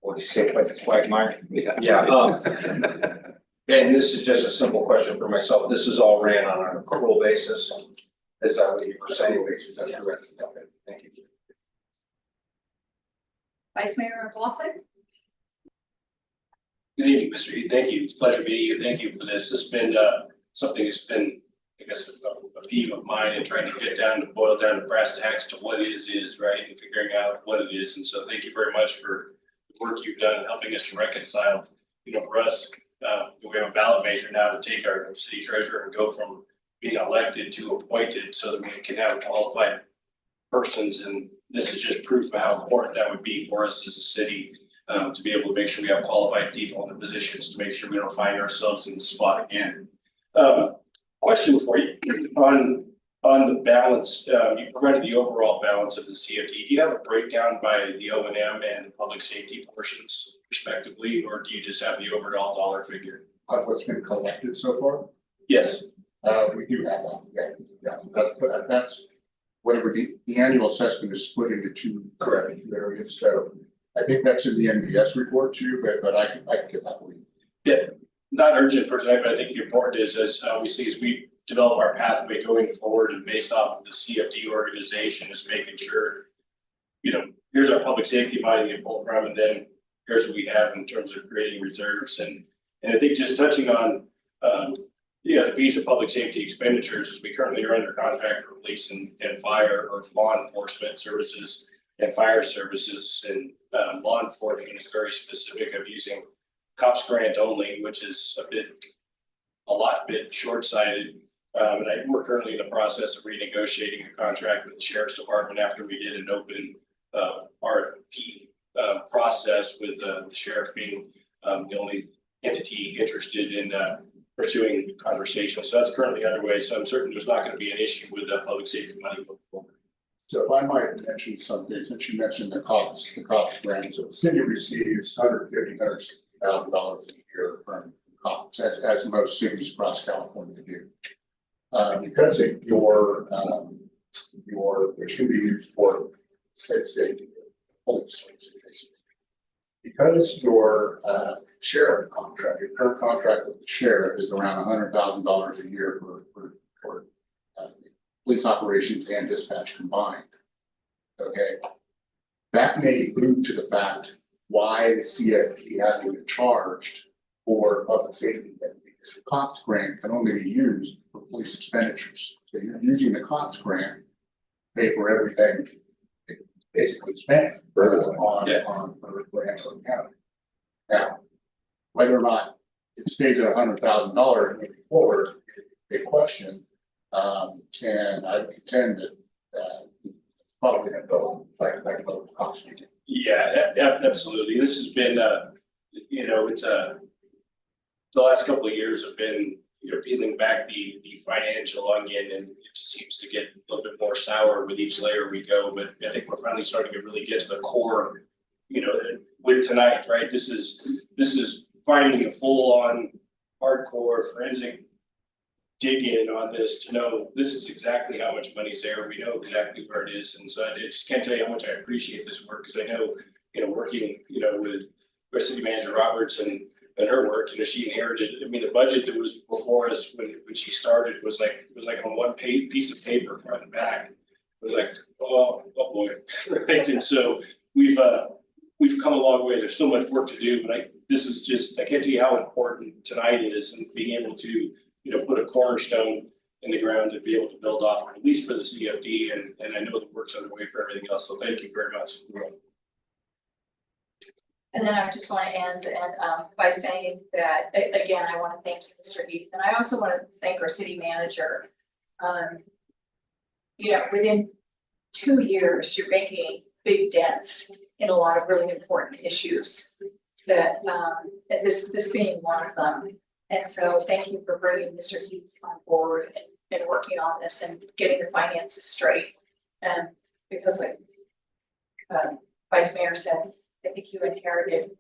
what did you say, like the quagmire? Yeah. Yeah. And this is just a simple question for myself. This is all ran on an accrual basis. Is that what you were saying? Basis, that's correct. Okay, thank you. Vice Mayor McLaughlin? Good evening, Mr. Heath. Thank you. It's a pleasure meeting you. Thank you for this. This has been something that's been, I guess, a theme of mine and trying to get down to boil down to brass tacks to what is, right? And figuring out what it is. And so thank you very much for the work you've done in helping us to reconcile. You know, for us, we have a ballot measure now to take our city treasurer and go from being elected to appointed so that we can have qualified persons. And this is just proof of how important that would be for us as a city. To be able to make sure we have qualified people in the positions to make sure we don't find ourselves in the spot again. Question for you on the balance, you provided the overall balance of the CFT. Do you have a breakdown by the O&M and the public safety portions respectively, or do you just have the overall dollar figure? What's been collected so far? Yes. We do have that, yeah, that's whatever the annual assessment is split into two. Correct. Areas, so I think that's in the NBS report too, but I can get that for you. Yeah, not urgent for tonight, but I think the important is as obviously as we develop our pathway going forward and based off of the CFD organization is making sure, you know, here's our public safety money to pull from, and then here's what we have in terms of creating reserves. And I think just touching on, the piece of public safety expenditures is we currently are under contract for police and fire or law enforcement services and fire services, and law enforcement is very specific of using COPS grant only, which is a lot bit short-sighted. And we're currently in the process of renegotiating a contract with the sheriff's department after we did an open RFP process with the sheriff being the only entity interested in pursuing the conversation. So that's currently underway. So I'm certain there's not going to be an issue with public safety money going forward. So if I might mention something, since you mentioned the COPS grant, so the city receives $150,000 a year from COPS, as most cities across California do. Because of your, which can be used for safety, police services, basically. Because your sheriff contract, your current contract with the sheriff is around $100,000 a year for police operations and dispatch combined. Okay, that may allude to the fact why the CFP hasn't been charged for public safety, because the COPS grant can only be used for police expenditures. So you're using the COPS grant to pay for everything basically spent on Antioch County. Now, whether or not it stays at $100,000 moving forward is a question. And I would contend that it's probably going to go like those costs. Yeah, absolutely. This has been, it's the last couple of years have been, peeling back the financial onion, and it just seems to get a little bit more sour with each layer we go. But I think we're finally starting to really get to the core, with tonight, right? This is finally a full-on hardcore forensic dig in on this to know this is exactly how much money's there. We know exactly where it is. And so I just can't tell you how much I appreciate this work, because I know, working, with our city manager Roberts and her work, she inherited, the budget that was before us when she started was like on one piece of paper front and back. It was like, oh boy. Right. And so we've come a long way. There's still much work to do, but I can't tell you how important tonight is, and being able to, put a cornerstone in the ground to be able to build off, at least for the CFD, and I know the work's underway for everything else. So thank you very much. And then I just want to end by saying that, again, I want to thank you, Mr. Heath, and I also want to thank our city manager. Within 2 years, you're making big dents in a lot of really important issues that, and this being one of them. And so thank you for bringing Mr. Heath on board and working on this and getting the finances straight. And because like Vice Mayor said, I think you inherited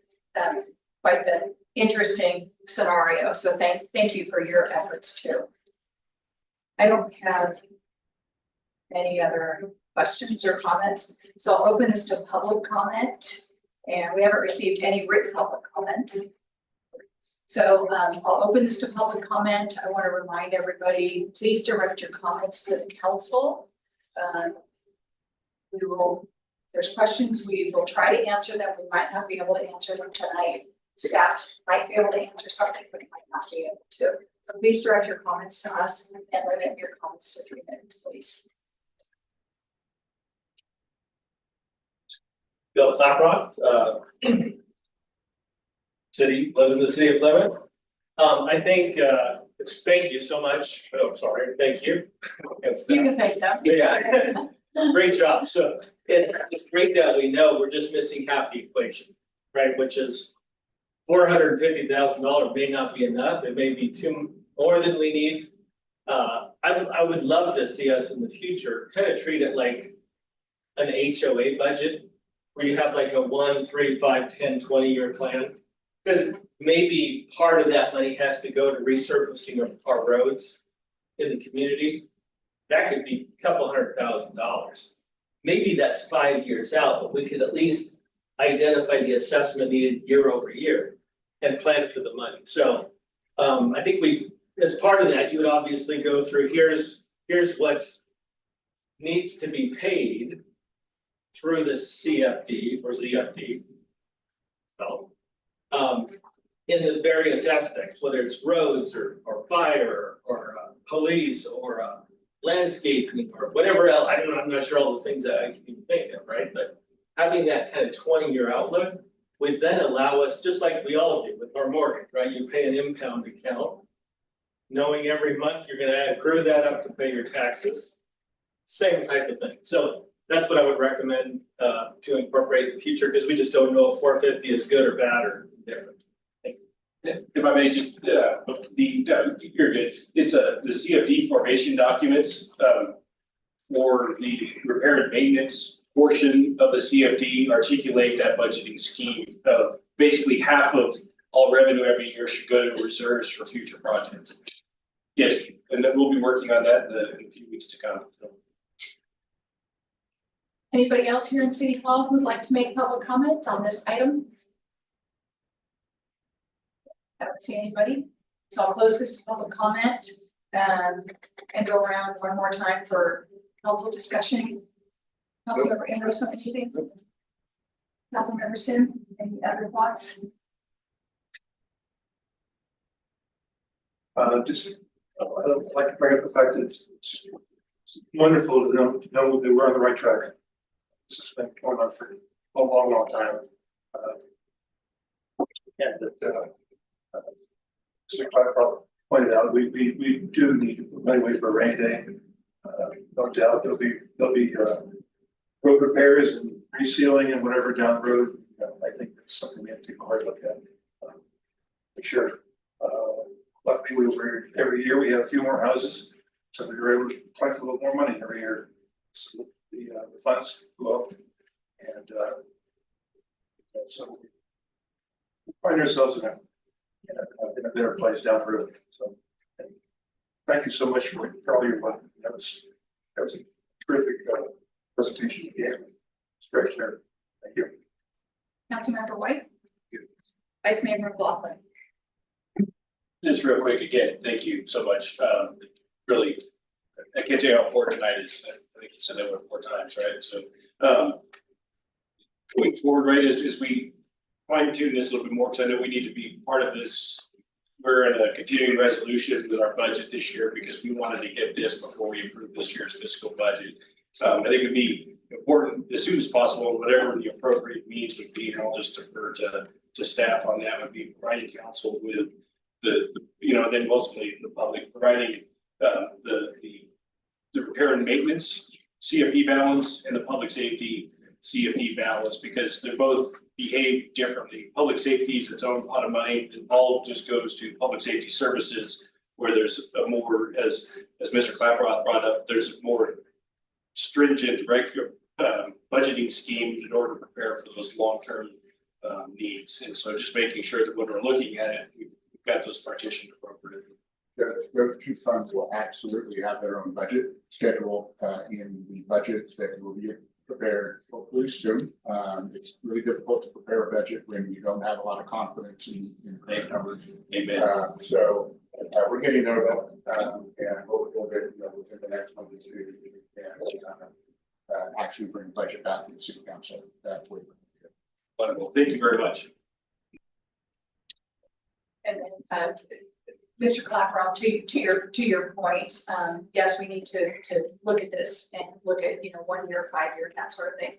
quite the interesting scenario. So thank you for your efforts too. I don't have any other questions or comments, so I'll open this to public comment. And we haven't received any written public comment. So I'll open this to public comment. I want to remind everybody, please direct your comments to the council. We will, if there's questions, we will try to answer them. We might not be able to answer them tonight. Staff might be able to answer something, but might not be able to. So please direct your comments to us and limit your comments to 3 minutes, please. Bill Claprock, live in the city of Plymouth. I think, thank you so much. Oh, sorry, thank you. You can thank them. Yeah, great job. So it's great that we know we're just missing half the equation, right? Which is $450,000 may not be enough. It may be more than we need. I would love to see us in the future kind of treat it like an HOA budget, where you have like a 1, 3, 5, 10, 20-year plan. Because maybe part of that money has to go to resurfacing of our roads in the community. That could be a couple $100,000. Maybe that's 5 years out, but we could at least identify the assessment needed year over year and plan for the money. So I think as part of that, you would obviously go through, here's what needs to be paid through the CFD or ZFD. So, in the various aspects, whether it's roads or fire or police or landscaping or whatever else, I'm not sure all the things that I can think of, right? But having that kind of 20-year outlook would then allow us, just like we all do with our mortgage, right? You pay an impound account, knowing every month you're gonna accrue that up to pay your taxes. Same type of thing. So that's what I would recommend to incorporate in the future, because we just don't know if 450 is good or bad or different. If I may just, you're good. It's the CFD formation documents, for the repair and maintenance portion of the CFD articulate that budgeting scheme. Basically half of all revenue every year should go to reserves for future projects. Yes, and then we'll be working on that in a few weeks to come. So. Anybody else here in City Hall who'd like to make public comment on this item? I don't see anybody, so I'll close this to public comment and go around one more time for council discussion. Councilmember Andrews, anything? Councilmember Sim, any other thoughts? Just, I'd like to bring up the fact that it's wonderful to know that we're on the right track. This has been going on for a long time. And that, Mr. Clark pointed out, we do need to put money away for a rainy day. No doubt there'll be road repairs and resealing and whatever down the road. I think that's something we have to take a hard look at. For sure. Luckily, every year we have a few more houses, so we were able to collect a little more money every year. So the funds go up, and so we find ourselves in a better place down the road. So thank you so much for all your work. That was a terrific presentation you gave. It's great, sir. Thank you. Councilmember White. Vice Mayor McLaughlin. Just real quick, again, thank you so much. Really, I can't tell you how important tonight is. I think you said that 4 times, right? So going forward, right, as we fine tune this a little bit more, because I know we need to be part of this. We're in a continuing resolution with our budget this year because we wanted to get this before we approve this year's fiscal budget. I think it'd be important as soon as possible, whatever the appropriate means would be, and I'll just defer to staff on that, would be providing council with then ultimately the public providing the repair and maintenance CFD balance and the public safety CFD balance, because they both behave differently. Public safety is its own pot of money, and all just goes to public safety services, where there's a more, as Mr. Klaproth brought up, there's a more stringent regular budgeting scheme in order to prepare for those long-term needs. And so just making sure that when we're looking at it, we've got those partitioned appropriately. Those two funds will absolutely have their own budget schedule in the budget that will be prepared hopefully soon. It's really difficult to prepare a budget when you don't have a lot of confidence in current numbers. Amen. So we're getting there though, and hopefully within the next month or two, and actually bring budget back to the city council that way. Wonderful. Thank you very much. And then, Mr. Clapper, to your point, yes, we need to look at this and look at, 1 year, 5 year, that sort of thing.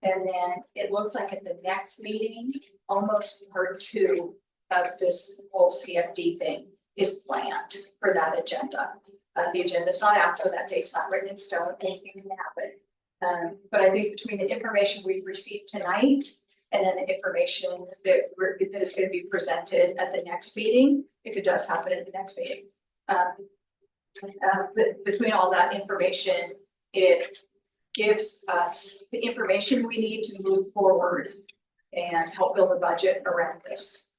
And then it looks like at the next meeting, almost part 2 of this whole CFD thing is planned for that agenda. The agenda's not out, so that date's not written in stone, anything can happen. But I think between the information we've received tonight and then the information that is going to be presented at the next meeting, if it does happen at the next meeting. But between all that information, it gives us the information we need to move forward and help build a budget around this.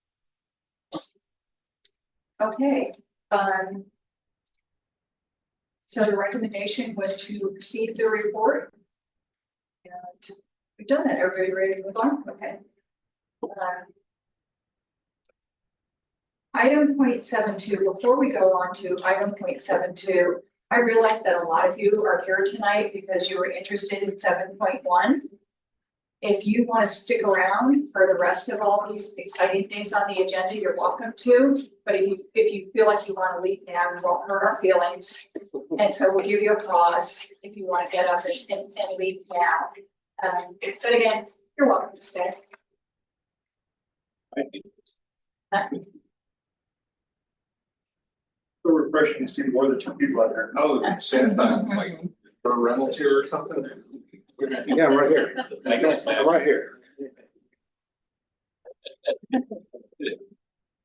Okay. So the recommendation was to receive the report. And we've done that. Everybody ready to move on? Okay. Item 0.72, before we go on to item 0.72, I realize that a lot of you are here tonight because you were interested in 7.1. If you want to stick around for the rest of all these exciting things on the agenda, you're welcome to. But if you feel like you want to leave now, you won't hurt our feelings. And so we'll give you a pause if you want to get up and leave now. But again, you're welcome to stay. So refreshing to see more than 2 people out there. Oh, same time, like for a rental tour or something? Yeah, right here. Right here.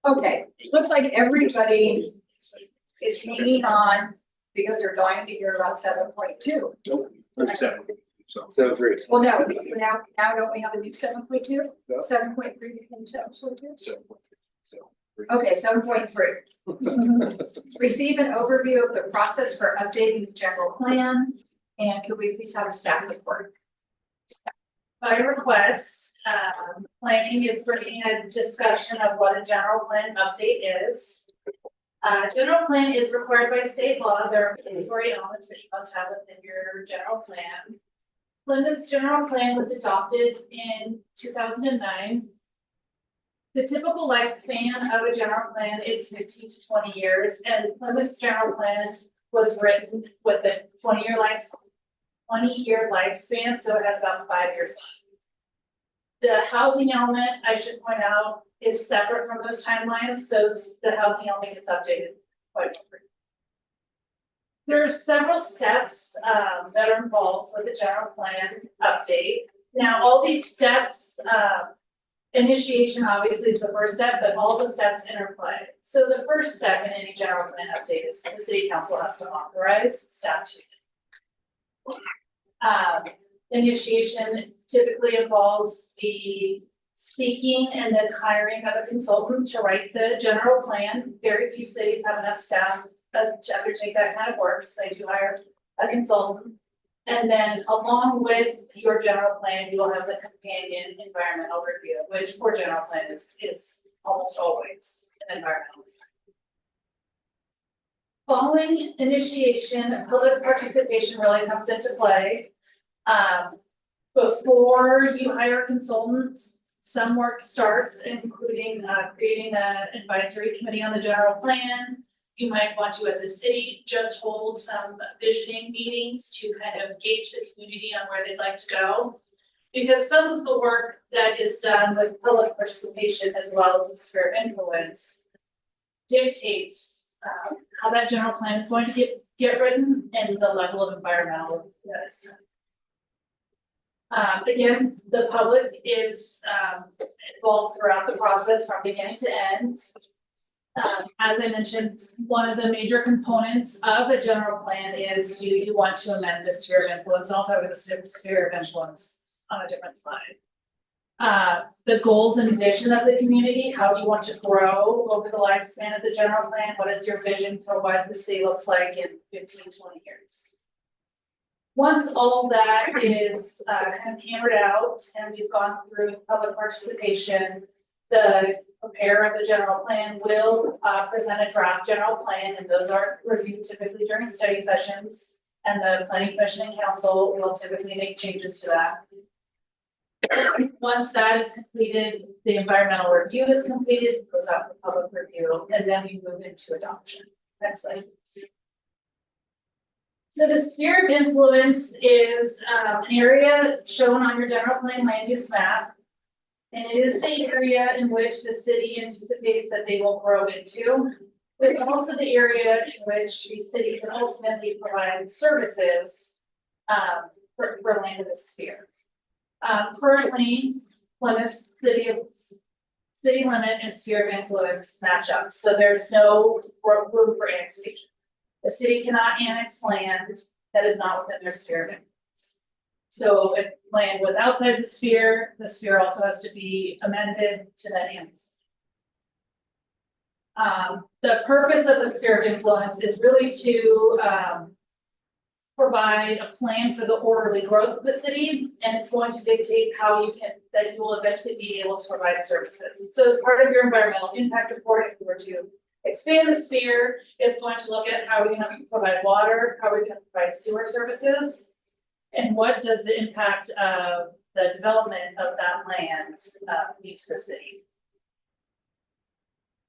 Okay, looks like everybody is hanging on because they're dying to hear about 7.2. Nope. That's seven. So 7.3. Well, no, now don't we have a new 7.2? 7.3 became 7.2? Okay, 7.3. Receive an overview of the process for updating the general plan. And could we please have a staff report? By request, planning is bringing a discussion of what a general plan update is. General plan is required by state law. There are mandatory elements that you must have within your general plan. Plymouth's general plan was adopted in 2009. The typical lifespan of a general plan is 15 to 20 years, and Plymouth's general plan was written with a 20-year lifespan, so it has about 5 years left. The housing element, I should point out, is separate from those timelines. The housing element gets updated quite often. There are several steps that are involved with the general plan update. Now, all these steps, initiation obviously is the first step, but all the steps interplay. So the first step in any general plan update is the city council has to authorize staff to. Initiation typically involves the seeking and then hiring of a consultant to write the general plan. Very few cities have enough staff to undertake that kind of work, so they do hire a consultant. And then along with your general plan, you will have the companion environmental review, which for general plan is almost always an environmental. Following initiation, public participation really comes into play. Before you hire consultants, some work starts, including creating an advisory committee on the general plan. You might want to, as a city, just hold some visioning meetings to kind of gauge the community on where they'd like to go. Because some of the work that is done with public participation as well as the sphere of influence dictates how that general plan is going to get written and the level of environmental that is done. Again, the public is involved throughout the process from beginning to end. As I mentioned, one of the major components of a general plan is, do you want to amend the sphere of influence? I'll talk about the sphere of influence on a different slide. The goals and vision of the community, how do you want to grow over the lifespan of the general plan? What is your vision for what the city looks like in 15, 20 years? Once all that is kind of hammered out and we've gone through public participation, the preparer of the general plan will present a draft general plan, and those are reviewed typically during study sessions. And the planning commission and council will typically make changes to that. Once that is completed, the environmental review is completed, goes out for public review, and then we move into adoption. Next slide, please. So the sphere of influence is an area shown on your general plan land use map. And it is the area in which the city anticipates that they will grow into. It's also the area in which the city can ultimately provide services for land in the sphere. Currently, Plymouth's city limit and sphere of influence match up, so there's no room for annexation. The city cannot annex land that is not within their sphere of influence. So if land was outside the sphere also has to be amended to that annex. The purpose of the sphere of influence is really to provide a plan for the orderly growth of the city, and it's going to dictate how you will eventually be able to provide services. So as part of your environmental impact report, if you were to expand the sphere, it's going to look at how are we going to provide water, how are we going to provide sewer services, and what does the impact of the development of that land mean to the city.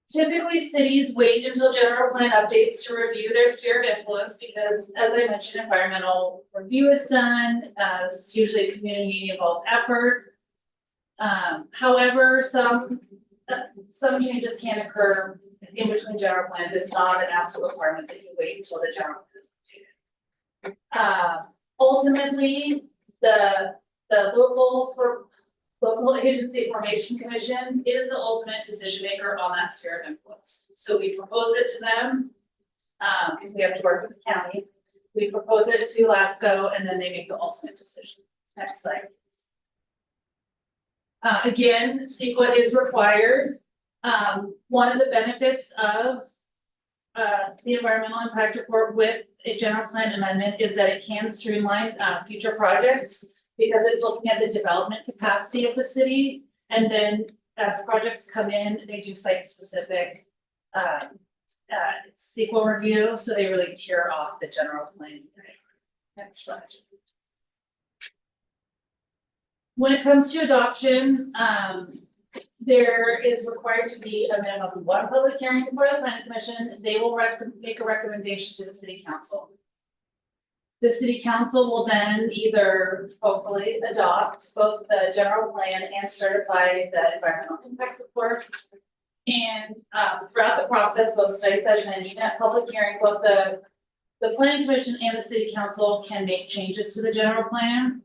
Typically, cities wait until general plan updates to review their sphere of influence because, as I mentioned, environmental review is done. It's usually a community involved effort. However, some changes can occur in between general plans. It's not an absolute requirement that you wait until the general plan is updated. Ultimately, the local agency formation commission is the ultimate decision maker on that sphere of influence. So we propose it to them. We have to work with the county. We propose it to LAFCO, and then they make the ultimate decision. Next slide, please. Again, CEQA is required. One of the benefits of the environmental impact report with a general plan amendment is that it can streamline future projects because it's looking at the development capacity of the city. And then as projects come in, they do site specific CEQA review. So they really tier off the general plan. Next slide. When it comes to adoption, there is required to be a minimum of one public hearing before the planning commission. They will make a recommendation to the city council. The city council will then either hopefully adopt both the general plan and certify the environmental impact report. And throughout the process, both study session and even at public hearing, both the planning commission and the city council can make changes to the general plan.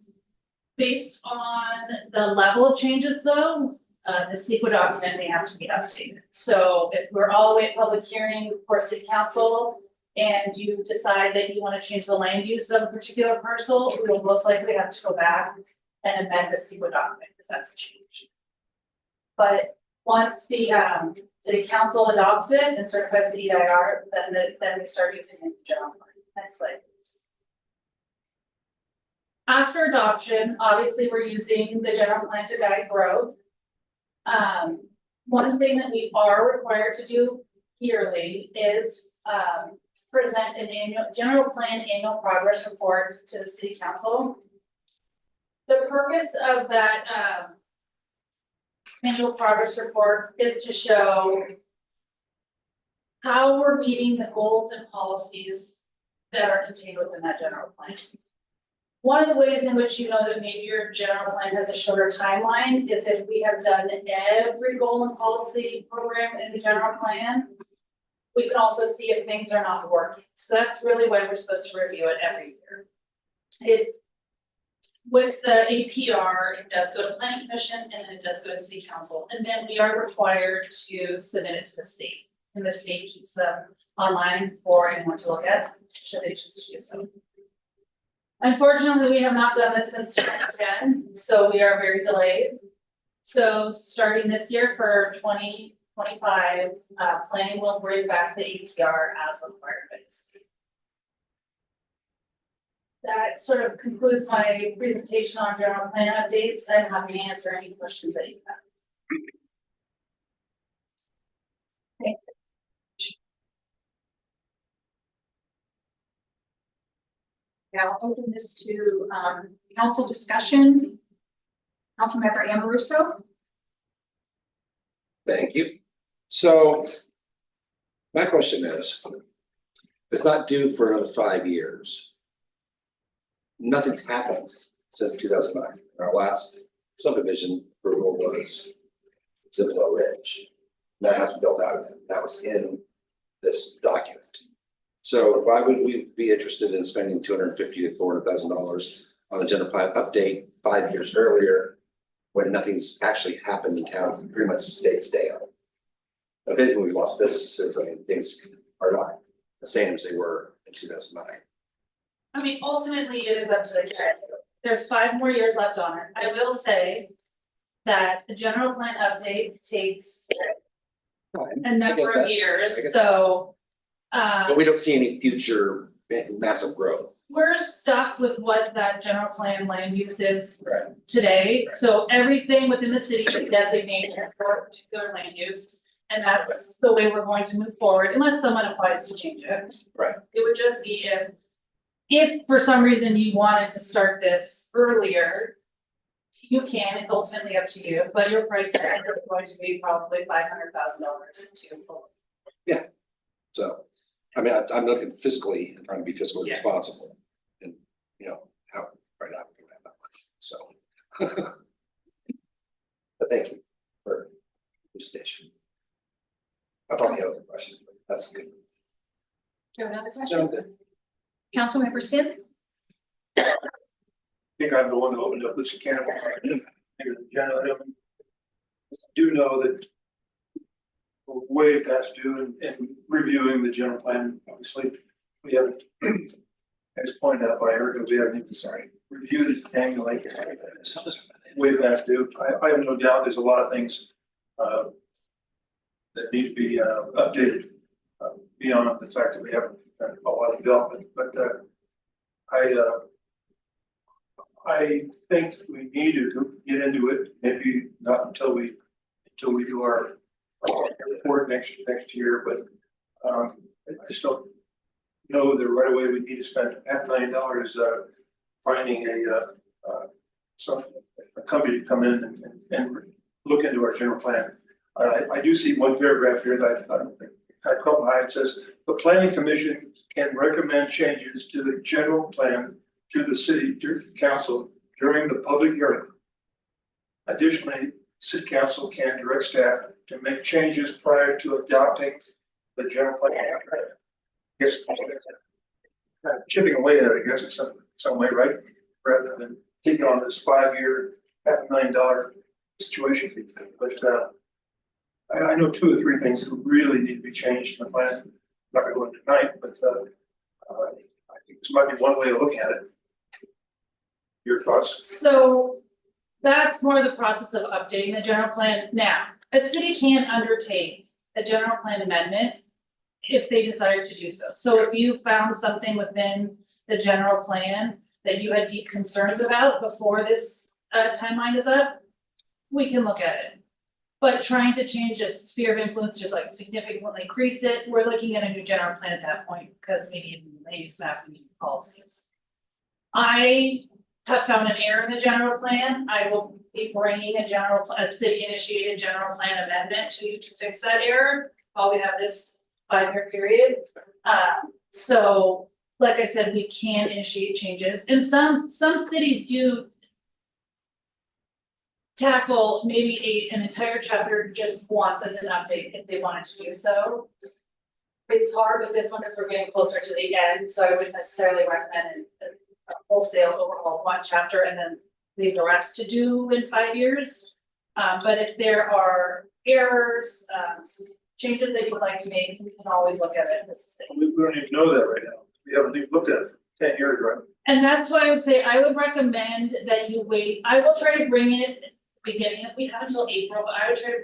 Based on the level of changes though, the CEQA document may have to be updated. So if we're all the way at public hearing for city council and you decide that you want to change the land use of a particular parcel, we will most likely have to go back and amend the CEQA document because that's a change. But once the city council adopts it and certifies the EIR, then we start using it in the general plan. Next slide, please. After adoption, obviously we're using the general plan to guide growth. One thing that we are required to do yearly is present an general plan annual progress report to the city council. The purpose of that annual progress report is to show how we're meeting the goals and policies that are contained within that general plan. One of the ways in which you know that maybe your general plan has a shorter timeline is if we have done every goal and policy program in the general plan. We can also see if things are not working. So that's really why we're supposed to review it every year. With the APR, it does go to planning commission and then it does go to city council. And then we are required to submit it to the state. And the state keeps them online for anyone to look at, should they choose to do so. Unfortunately, we have not done this since 2010, so we are very delayed. So starting this year for 2025, planning will bring back the APR as required by the state. that sort of concludes my presentation on general plan updates. I'm happy to answer any questions that you have. Now I'll open this to council discussion. Councilmember Amoruso. Thank you. So my question is, it's not due for another 5 years. Nothing's happened since 2009. Our last subdivision approval was Zippendale Ridge. That hasn't built out yet. That was in this document. So why would we be interested in spending $250,000 to $400,000 on a general plan update 5 years earlier when nothing's actually happened in town, pretty much stayed stale? If anything, we've lost businesses. I mean, things are not the same as they were in 2009. I mean, ultimately, it is up to the council. There's 5 more years left on it. I will say that the general plan update takes a number of years, so. But we don't see any future massive growth. We're stuck with what that general plan land use is Right. today, so everything within the city is designated for a particular land use. And that's the way we're going to move forward unless someone applies to change it. Right. It would just be if for some reason you wanted to start this earlier. You can, it's ultimately up to you, but your price tag is going to be probably $500,000 to. So, I mean, I'm looking fiscally, I'm trying to be fiscally Yeah. responsible. And, you know, how, right now, we don't have that much, so. But thank you for the station. I probably have other questions, but that's good. Do you have another No, I'm question? good. Councilmember Sim. I think I'm the one who opened up this can of worms. Agenda item. Do know that we're way past due in reviewing the general plan. Obviously, we haven't, as pointed out by Erica, we haven't even reviewed it annually. Way past due. I have no doubt there's a lot of things that need to be updated beyond the fact that we haven't done a lot of development, but I think we need to get into it, maybe not until we do our report next year, but I just don't know that right away we need to spend $500,000 finding a company to come in and look into our general plan. I do see one paragraph here that I caught my eye. It says, the planning commission can recommend changes to the general plan to the city council during the public hearing. Additionally, city council can direct staff to make changes prior to adopting the general plan. I guess chipping away at it, I guess, in some way, right? Rather than taking on this 5-year, $500,000 situation. But I know 2 or 3 things that really need to be changed in the plan. I'm not going to go into tonight, but I think this might be one way of looking at it. Your thoughts? So that's more the process of updating the general plan. Now, a city can undertake a general plan amendment if they desire to do so. So if you found something within the general plan that you had deep concerns about before this timeline is up, we can look at it. But trying to change a sphere of influence to like significantly increase it, we're looking at a new general plan at that point because we need land use map and policies. I have found an error in the general plan. I will be bringing a city initiated general plan amendment to you to fix that error while we have this 5-year period. So like I said, we can initiate changes, and some cities do tackle maybe an entire chapter just once as an update if they wanted to do so. It's hard with this one because we're getting closer to the end, so I wouldn't necessarily recommend a wholesale overhaul of one chapter and then leave the rest to do in 5 years. But if there are errors, changes that you would like to make, we can always look at it. We don't even know that right now. We haven't even looked at it for 10 years, right? And that's why I would say I would recommend that you wait. I will try to bring it beginning, we have until April, but I will try to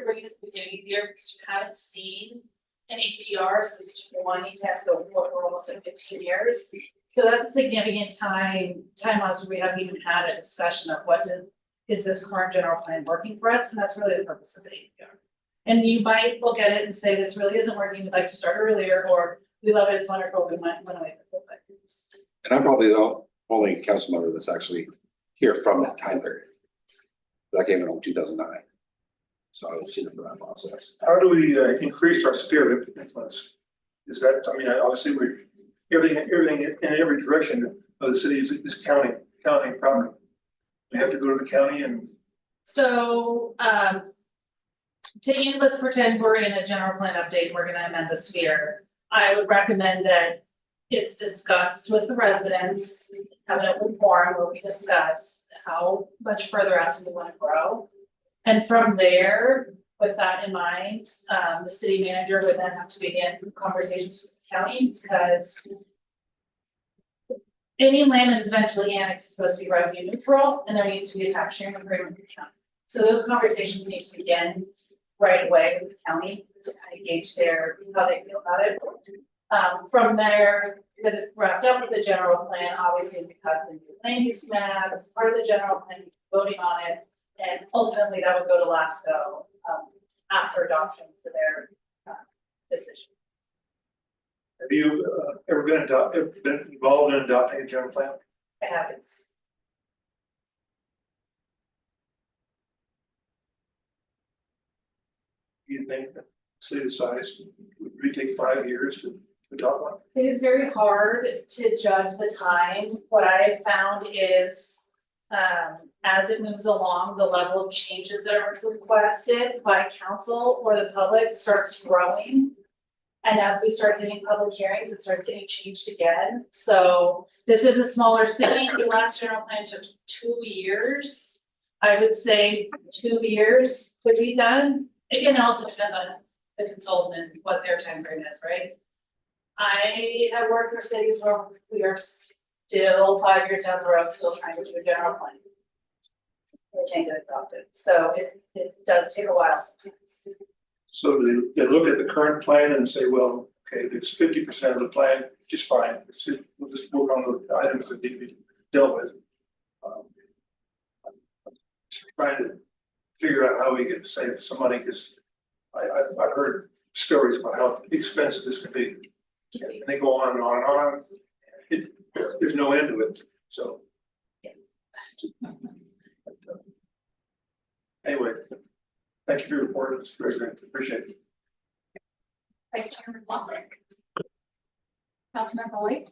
bring it at the beginning of the year because you haven't seen an APR since 2010, so we're almost at 15 years. So that's a significant time lapse. We haven't even had a discussion of is this current general plan working for us? And that's really the purpose of the APR. And you might look at it and say, this really isn't working, we'd like to start earlier, or we love it, it's wonderful, we went away for 5 years. And I'm probably the only council member that's actually here from that time period. I came in 2009. So I was here for that process. How do we increase our sphere of influence? Is that, I mean, obviously everything in every direction of the city is county property. We have to go to the county and. So, let's pretend we're in a general plan update, we're gonna amend the sphere. I would recommend that it's discussed with the residents, have an open forum where we discuss how much further out do we wanna grow. And from there, with that in mind, the city manager would then have to begin conversations with the county, because any land that is eventually annexed is supposed to be revenue neutral, and there needs to be a tax sharing agreement with the county. So those conversations need to begin right away with the county to kind of gauge how they feel about it. From there, because it's wrapped up with the general plan, obviously we have the new land use map as part of the general plan, voting on it, and ultimately that would go to LAFCO after adoption for their decision. Have you ever been involved in adopting a general plan? I haven't. Do you think that city size would really take 5 years to adopt one? It is very hard to judge the time. What I have found is, as it moves along, the level of changes that are requested by council or the public starts growing. And as we start getting public hearings, it starts getting changed again. So this is a smaller city. The last general plan took 2 years. I would say 2 years could be done. Again, it also depends on the consultant and what their time frame is, right? I have worked for cities where we are still 5 years down the road, still trying to do a general plan. We can't get adopted, so it does take a while sometimes. So they look at the current plan and say, well, okay, there's 50% of the plan, just fine. We'll just work on the items that need to be dealt with. Just trying to figure out how we can save some money, because I've heard stories about how expensive this can be. And they go on and on and on. There's no end to it, so. Anyway, thank you for your report, it's very great, appreciate it. Vice Chairman Walker. Councilmember White.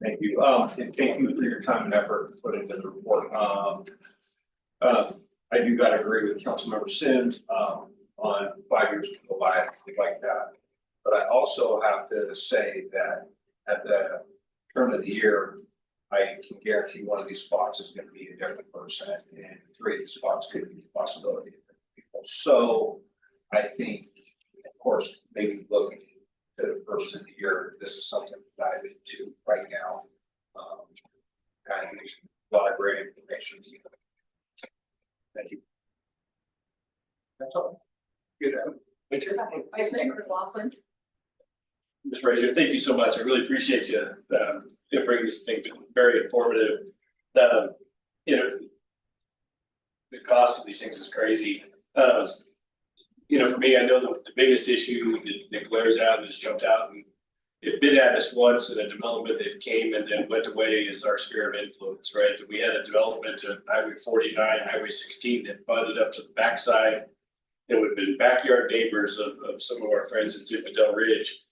Thank you, and thank you for your time and effort to put into the report. I do gotta agree with Councilmember Sims, on 5 years to go by, things like that. But I also have to say that at the turn of the year, I can guarantee one of these spots is gonna be a different person, and 3 of these spots could be a possibility of different people. So I think, of course, maybe looking to the first of the year, this is something to dive into right now. Kind of a lot of great information. Thank you. That's all. Good. Vice Mayor McLaughlin. Mr. Frazier, thank you so much. I really appreciate you bringing this thing. Been very informative. You know, the cost of these things is crazy. You know, for me, I know the biggest issue that glares out and has jumped out, and it bit at us once in a development that came and then went away, is our sphere of influence, right? That we had a development of Highway 49, Highway 16 that butted up to the backside. It would have been backyard neighbors of some of our friends in Zinfandel Ridge,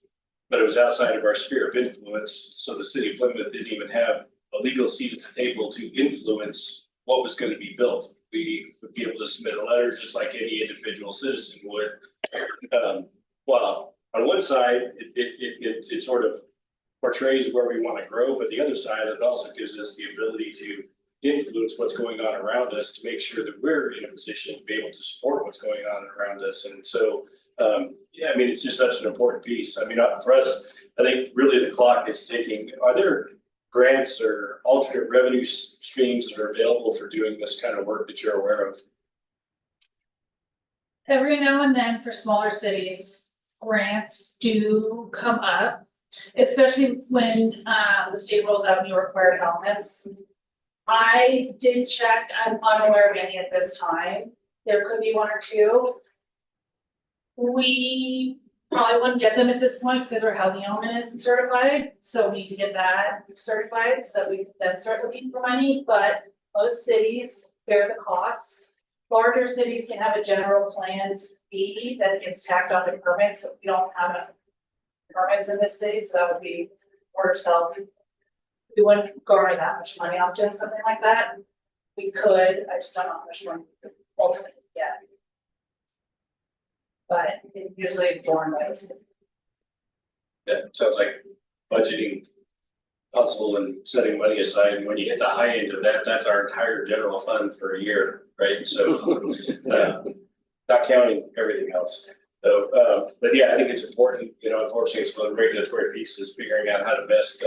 but it was outside of our sphere of influence. So the city of Plymouth didn't even have a legal seat at the table to influence what was going to be built. We would be able to submit a letter just like any individual citizen would. Well, on one side, it sort of portrays where we want to grow, but the other side, it also gives us the ability to influence what's going on around us, to make sure that we're in a position to be able to support what's going on around us. And so, yeah, I mean, it's just such an important piece. I mean, for us, I think really the clock is ticking. Are there grants or alternate revenue streams that are available for doing this kind of work that you're aware of? Every now and then for smaller cities, grants do come up. especially when, the state rolls out new required elements. I did check, I'm unaware of any at this time, there could be one or two. We probably wouldn't get them at this point because our housing element isn't certified, so we need to get that certified so that we can then start looking for money, but most cities bear the cost. Larger cities can have a general plan fee that gets tacked on to permits, so we don't have enough permits in this city, so that would be more self. We wouldn't garner that much money off doing something like that. We could, I just don't know how much money we ultimately get. But it usually is borne by the city. That sounds like budgeting possible and setting money aside, and when you hit the high end of that, that's our entire general fund for a year, right? So, not counting everything else. So, but yeah, I think it's important, you know, unfortunately, it's one of the regulatory pieces, figuring out how to best,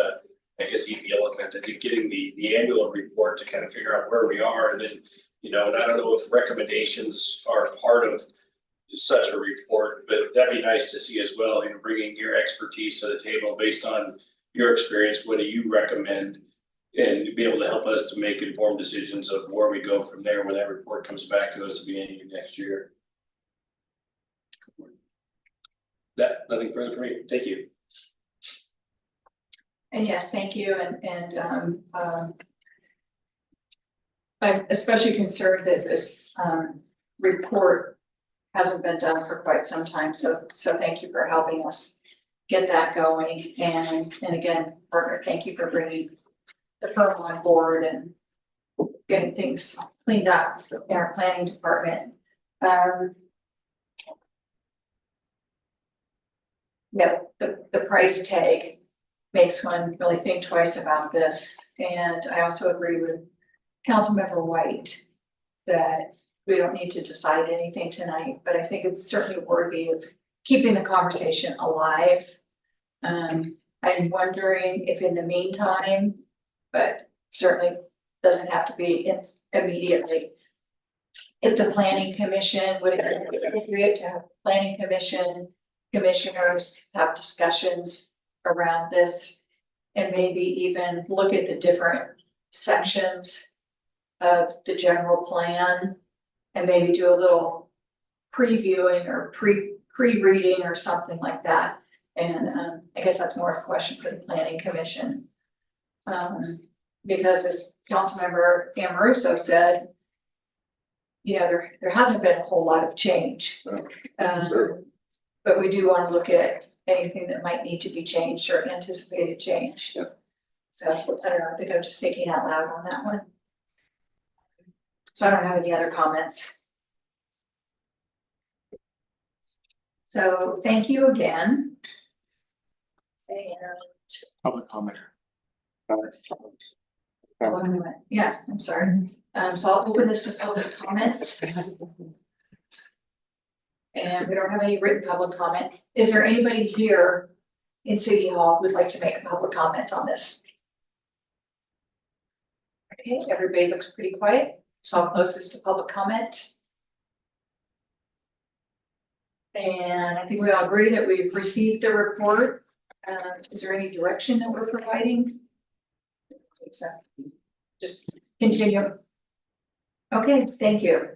I guess, eat the elephant, and getting the annual report to kind of figure out where we are, and then, you know, and I don't know if recommendations are part of such a report, but that'd be nice to see as well, you know, bringing your expertise to the table based on your experience. What do you recommend? And be able to help us to make informed decisions of where we go from there when that report comes back to us at the beginning of next year. Nothing further for me. Thank you. And yes, thank you, I'm especially concerned that this report hasn't been done for quite some time, so thank you for helping us get that going. And again, partner, thank you for bringing the firm on board and getting things cleaned up in our planning department. Yeah, the price tag makes one really think twice about this, and I also agree with Councilmember White that we don't need to decide anything tonight, but I think it's certainly worthy of keeping the conversation alive. I'm wondering if in the meantime, but certainly doesn't have to be immediately, if the planning commission, would it be appropriate to have planning commissioners have discussions around this, and maybe even look at the different sections of the general plan, and maybe do a little previewing or pre-reading or something like that. And I guess that's more of a question for the planning commission. Because as Councilmember Amoruso said, you know, there hasn't been a whole lot of change. Sure. But we do want to look at anything that might need to be changed or anticipated change. Yeah. So I don't know, I think I'm just thinking out loud on that one. So I don't have any other comments. So thank you again. And Public comment. yeah, I'm sorry. So I'll open this to public comment. And we don't have any written public comment. Is there anybody here in City Hall who would like to make a public comment on this? Okay, everybody looks pretty quiet, so I'll close this to public comment. And I think we all agree that we've received the report. Is there any direction that we're providing? So just continue. Okay, thank you.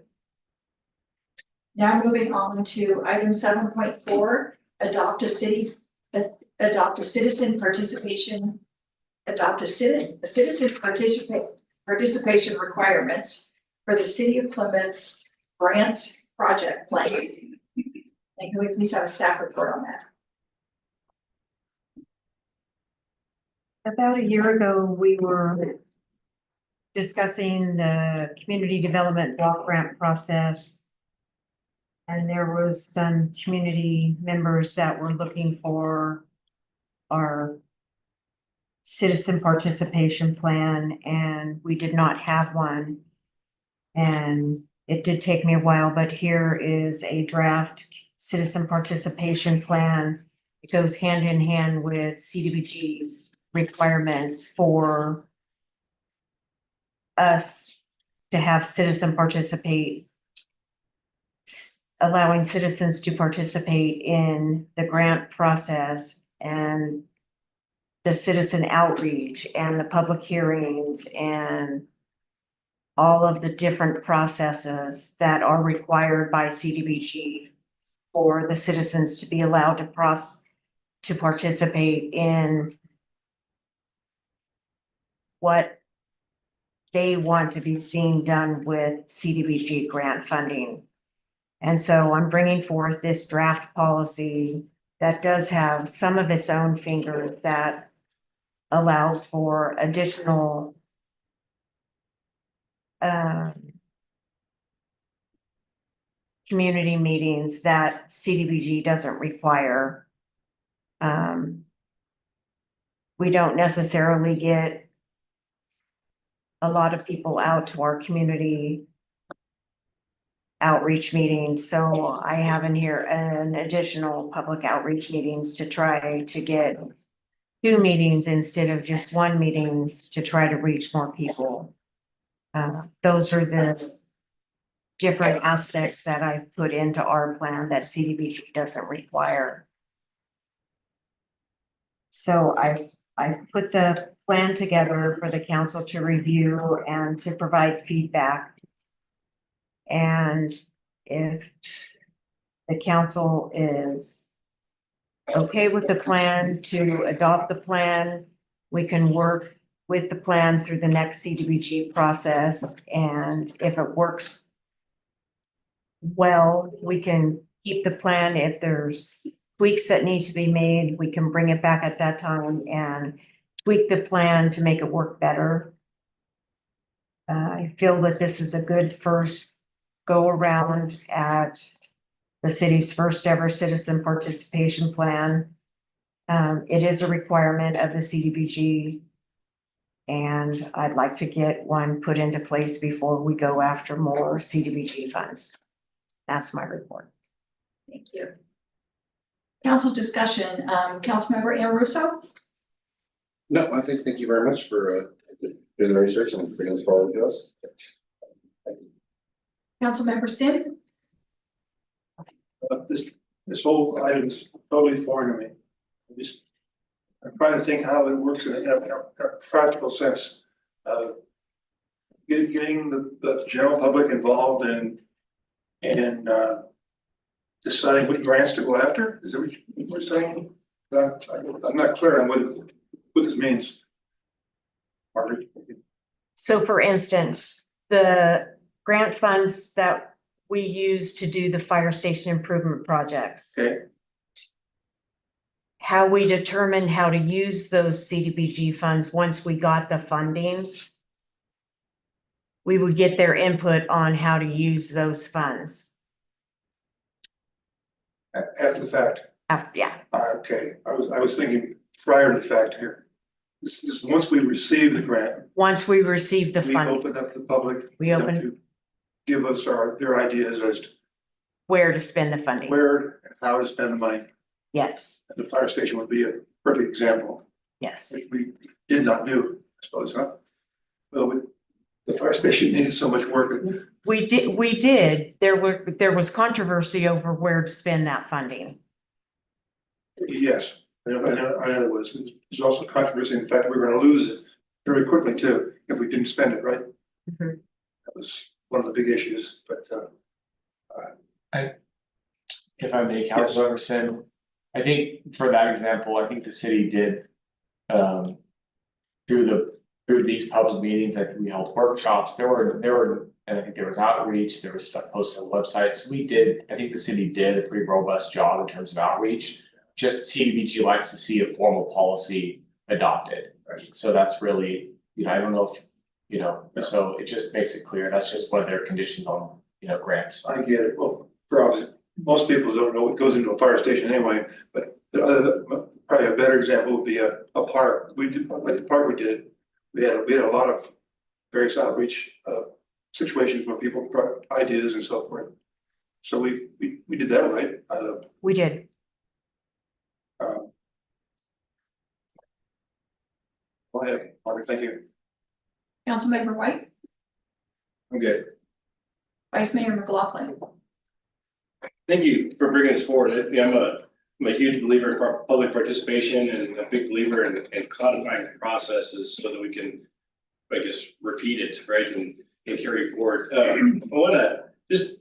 Now moving on to item 7.4, adopt a citizen participation requirements for the City of Plymouth's grants project plan. And can we please have a staff report on that? About a year ago, we were discussing the community development block grant process. And there was some community members that were looking for our citizen participation plan, and we did not have one. And it did take me a while, but here is a draft citizen participation plan. It goes hand in hand with CDBG's requirements for us to have citizen participate, allowing citizens to participate in the grant process. And the citizen outreach and the public hearings and all of the different processes that are required by CDBG for the citizens to be allowed to participate in what they want to be seen done with CDBG grant funding. And so I'm bringing forth this draft policy that does have some of its own fingers that allows for additional community meetings that CDBG doesn't require. We don't necessarily get a lot of people out to our community outreach meetings, so I have in here an additional public outreach meetings to try to get 2 meetings instead of just 1 meetings to try to reach more people. Those are the different aspects that I've put into our plan that CDBG doesn't require. So I put the plan together for the council to review and to provide feedback. And if the council is okay with the plan to adopt the plan, we can work with the plan through the next CDBG process. And if it works well, we can keep the plan. If there's tweaks that need to be made, we can bring it back at that time and tweak the plan to make it work better. I feel that this is a good first go around at the city's first ever citizen participation plan. It is a requirement of the CDBG. And I'd like to get one put into place before we go after more CDBG funds. That's my report. Thank you. Council discussion, Councilmember Ann Russo? No, I think, thank you very much for doing the research and bringing this forward to us. Councilmember Sim? This whole item is totally foreign to me. I'm trying to think how it works in a practical sense. Getting the general public involved in deciding what grants to go after, is that what you're saying? I'm not clear on what this means. Margaret? So for instance, the grant funds that we use to do the fire station improvement projects. Okay. How we determine how to use those CDBG funds once we got the funding. We would get their input on how to use those funds. After the fact. Yeah. Okay, I was thinking prior to the fact here. This is once we receive the grant. Once we receive the We funding, open up the public. We them open- to give us their ideas as to where to spend the funding. where and how to spend the money. Yes, And the fire station would be a perfect example, yes. which we did not do, I suppose, huh? Well, the fire station needed so much work that We did. There was controversy over where to spend that funding. yes, I know there was. There's also controversy in the fact that we were gonna lose it very quickly too, if we didn't spend it, right? Mhm. That was one of the big issues, but If I may, Councilmember Sim, I think for that example, I think the city did. Through these public meetings, I think we held workshops, there were, and I think there was outreach, there was stuff posted on websites, I think the city did a pretty robust job in terms of outreach. Just CDBG likes to see a formal policy adopted, so that's really, I don't know if, so it just makes it clear, that's just one of their conditions on, grants. I get it. Well, for obvious, most people don't know what goes into a fire station anyway, but probably a better example would be a park. We did, like the park we did, we had a lot of various outreach situations where people brought ideas and so forth. So we did that right. We did. Go ahead, Margaret, thank you. Councilmember White? I'm good. Vice Mayor McLaughlin? Thank you for bringing this forward. I'm a I'm a huge believer in public participation and a big believer in codifying the processes so that we can, I guess, repeat it, right, and carry forward. I wanna just,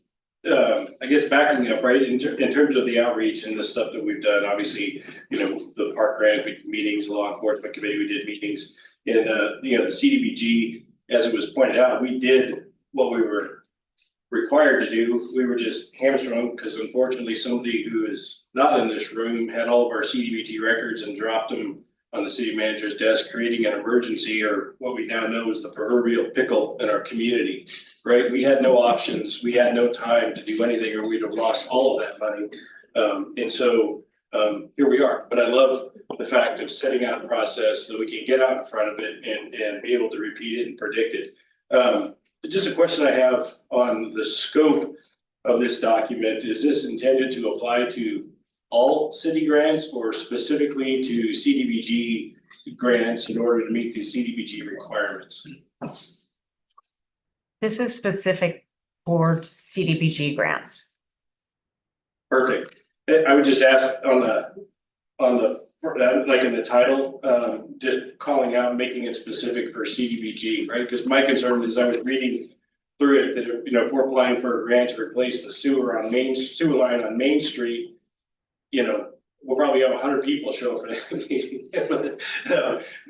I guess backing up, right, in terms of the outreach and the stuff that we've done, obviously, you know, the park grant meetings, the law enforcement committee, we did meetings. And, you know, the CDBG, as it was pointed out, we did what we were required to do. We were just hamstrung because unfortunately somebody who is not in this room had all of our CDBG records and dropped them on the city manager's desk, creating an emergency, or what we now know is the proverbial pickle in our community, right? We had no options. We had no time to do anything or we'd have lost all of that money. And so here we are. But I love the fact of setting out a process so that we can get out in front of it and be able to repeat it and predict it. Just a question I have on the scope of this document. Is this intended to apply to all city grants or specifically to CDBG grants in order to meet these CDBG requirements? This is specific for CDBG grants. Perfect. I would just ask on the like in the title, just calling out, making it specific for CDBG, right? Because my concern is I was reading through it that, you know, if we're applying for a grant to replace the sewer line on Main Street, you know, we'll probably have 100 people show up for that meeting.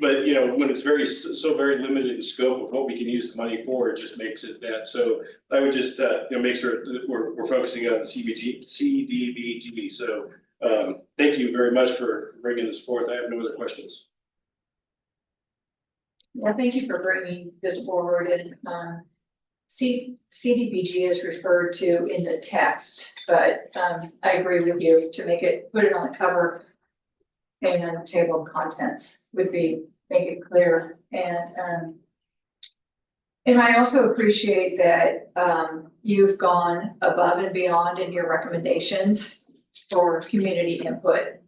But you know, when it's so very limited in scope of what we can use the money for, it just makes it that. So I would just you know, make sure that we're focusing on CDBG. So thank you very much for bringing this forth. I have no other questions. Well, thank you for bringing this forward, and CDBG is referred to in the text, but I agree with you to put it on the cover and table of contents would make it clear. And I also appreciate that you've gone above and beyond in your recommendations for community input.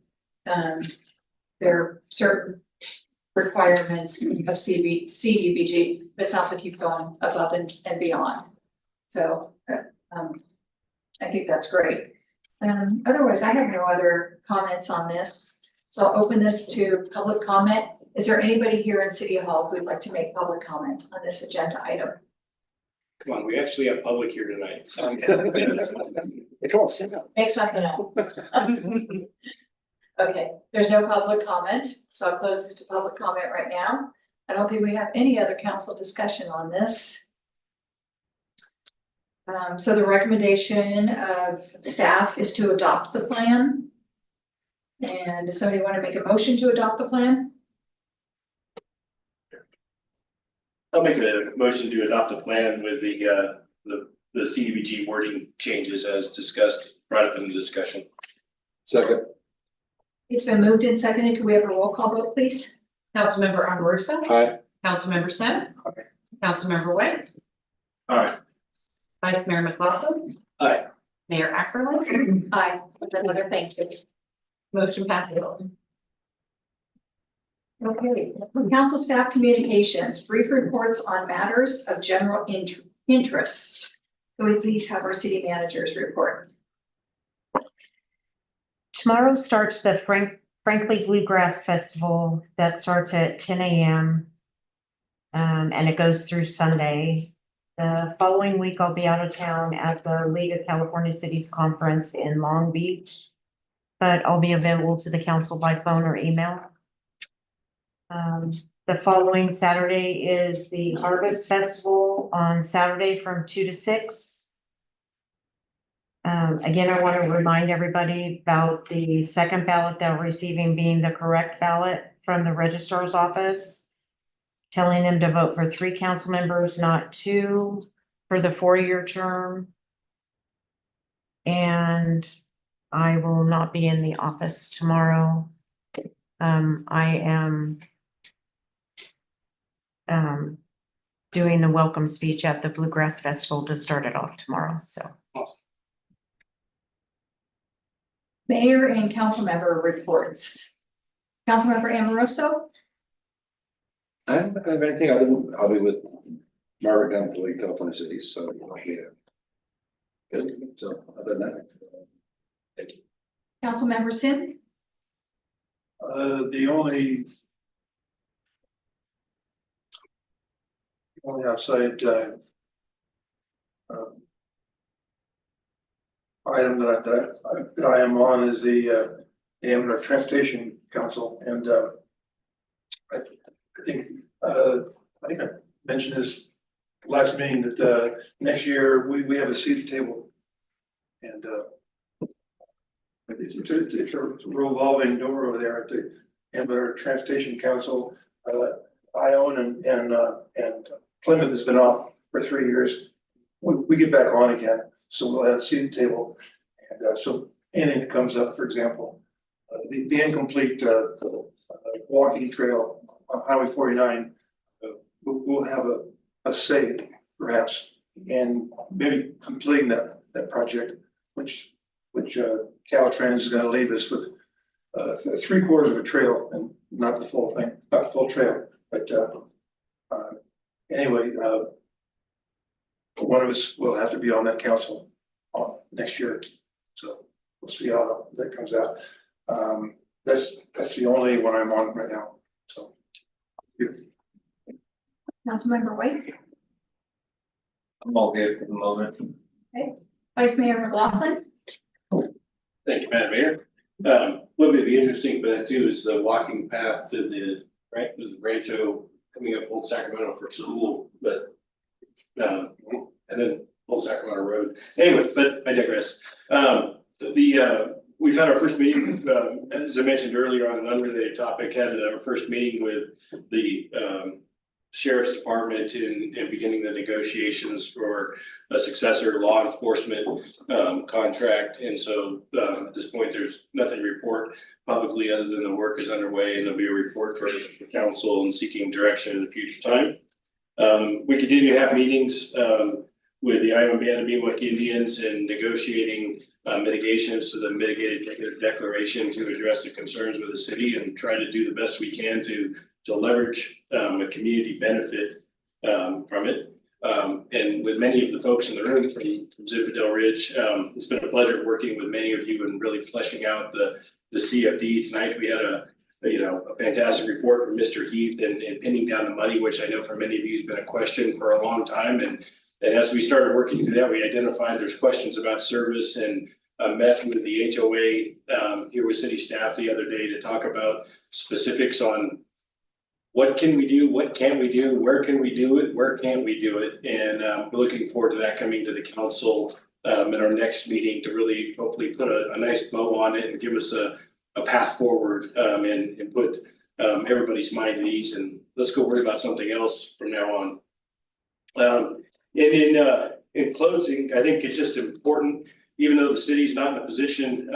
There are certain requirements of CDBG, but it sounds like you've gone above and beyond. So I think that's great. Otherwise, I have no other comments on this. So I'll open this to public comment. Is there anybody here in City Hall who'd like to make public comment on this agenda item? Come on, we actually have public here tonight. So. Come on, stand up. Make something up. Okay, there's no public comment, so I'll close this to public comment right now. I don't think we have any other council discussion on this. So the recommendation of staff is to adopt the plan. And does somebody want to make a motion to adopt the plan? I'll make a motion to adopt the plan with the CDBG wording changes as discussed, brought up in the discussion. Second. It's been moved and seconded. Can we have a roll call vote, please? Councilmember Amoruso. Aye. Councilmember Sim. Aye. Councilmember White. Aye. Vice Mayor McLaughlin. Aye. Mayor Ackerman. Aye. Another thank you. Motion passes. Okay, council staff communications, brief reports on matters of general interest. Can we please have our city manager's report? Tomorrow starts the Frankly Bluegrass Festival that starts at 10 a.m. And it goes through Sunday. The following week, I'll be out of town at the League of California Cities Conference in Long Beach, but I'll be available to the council by phone or email. The following Saturday is the Harvest Festival on Saturday from 2 to 6. Again, I want to remind everybody about the second ballot they're receiving being the correct ballot from the registrar's office, telling them to vote for 3 council members, not 2, for the 4-year term. And I will not be in the office tomorrow. I am doing the welcome speech at the Bluegrass Festival to start it off tomorrow, so. Awesome. Mayor and council member reports. Councilmember Amoroso? I don't have anything other than I'll be with Margaret down at the League of California Cities, so yeah. Good, so other than that. Thank you. Councilmember Sim, The only outside, item that I am on is the Amarillo Transportation Council, and I think I mentioned this last meeting that next year we have a seat at the table. And it's a revolving door over there at the Amarillo Transportation Council. I own and Plymouth has been off for 3 years. We get back on again, so we'll have a seat at the table. And so anything that comes up, for example, the incomplete walking trail on Highway 49, we'll have a say perhaps in maybe completing that project, which Caltrans is going to leave us with 3/4 of a trail and not the full thing, not the full trail. But anyway, one of us will have to be on that council next year. So we'll see how that comes out. That's the only one I'm on right now. So. Councilmember White, I'm all good for the moment. Vice Mayor McLaughlin, Thank you, Madam Mayor. What would be interesting for that too is the walking path to the Rancho coming up Old Sacramento for school, but and then Old Sacramento Road. Anyway, but I digress. We've had our first meeting, as I mentioned earlier on an unrelated topic, had our first meeting with the Sheriff's Department in beginning the negotiations for a successor law enforcement contract. And so at this point, there's nothing to report publicly other than the work is underway, and there'll be a report for the council and seeking direction in the future time. We continue to have meetings with the Iowa Band of Miwok Indians and negotiating mitigations to the mitigated negative declaration to address the concerns with the city and try to do the best we can to leverage a community benefit from it. And with many of the folks in the room from Zinfandel Ridge, it's been a pleasure working with many of you and really fleshing out the CFD. Tonight we had a fantastic report from Mr. Heath and pinning down the money, which I know for many of you has been a question for a long time. And as we started working through that, we identified there's questions about service and met with the HOA here with city staff the other day to talk about specifics on what can we do, what can't we do, where can we do it, where can't we do it? And we're looking forward to that coming to the council in our next meeting to really hopefully put a nice bow on it and give us a path forward and put everybody's mind at ease. And let's go worry about something else from now on. In closing, I think it's just important, even though the city's not in a position,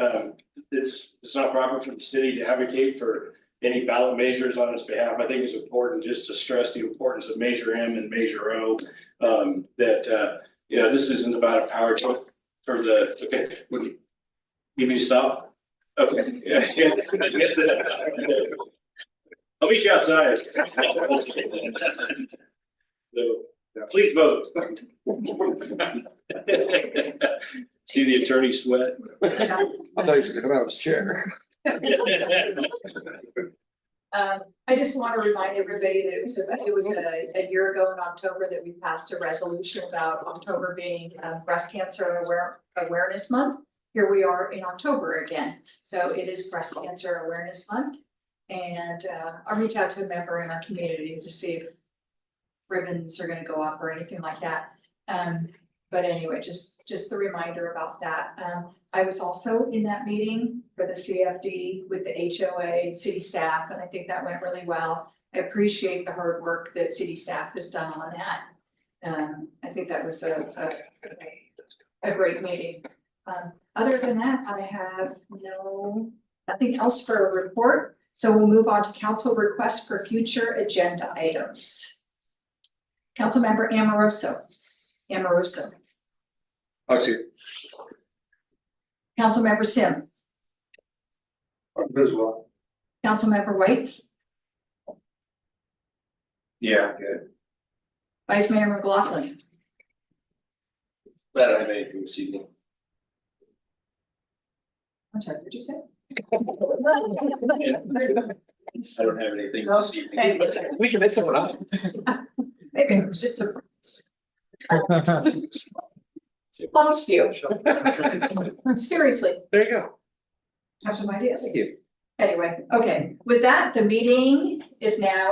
it's not proper for the city to advocate for any ballot measures on its behalf. I think it's important just to stress the importance of Measure M and Measure O. That this isn't about a power trip for the. Okay, you need me to stop? Okay. I'll meet you outside. So, please vote. See the attorney sweat. I thought he was gonna come out of his chair. I just want to remind everybody that it was a year ago in October that we passed a resolution about October being Breast Cancer Awareness Month. Here we are in October again, so it is Breast Cancer Awareness Month. And I'll reach out to a member in our community to see if ribbons are going to go up or anything like that. But anyway, just the reminder about that. I was also in that meeting for the CFD with the HOA, city staff, and I think that went really well. I appreciate the hard work that city staff has done on that. I think that was a great meeting. Other than that, I have nothing else for a report. So we'll move on to council requests for future agenda items. Councilmember Amoroso. Okay. Councilmember Sim. As well. Councilmember White. Yeah, good. Vice Mayor McLaughlin. I don't have anything this evening. I'm sorry, what'd you say? I don't have anything this evening. We can make someone up. Maybe it was just a. Close to you. Seriously, There you go. have some ideas. Thank you. Anyway, okay, with that, the meeting is now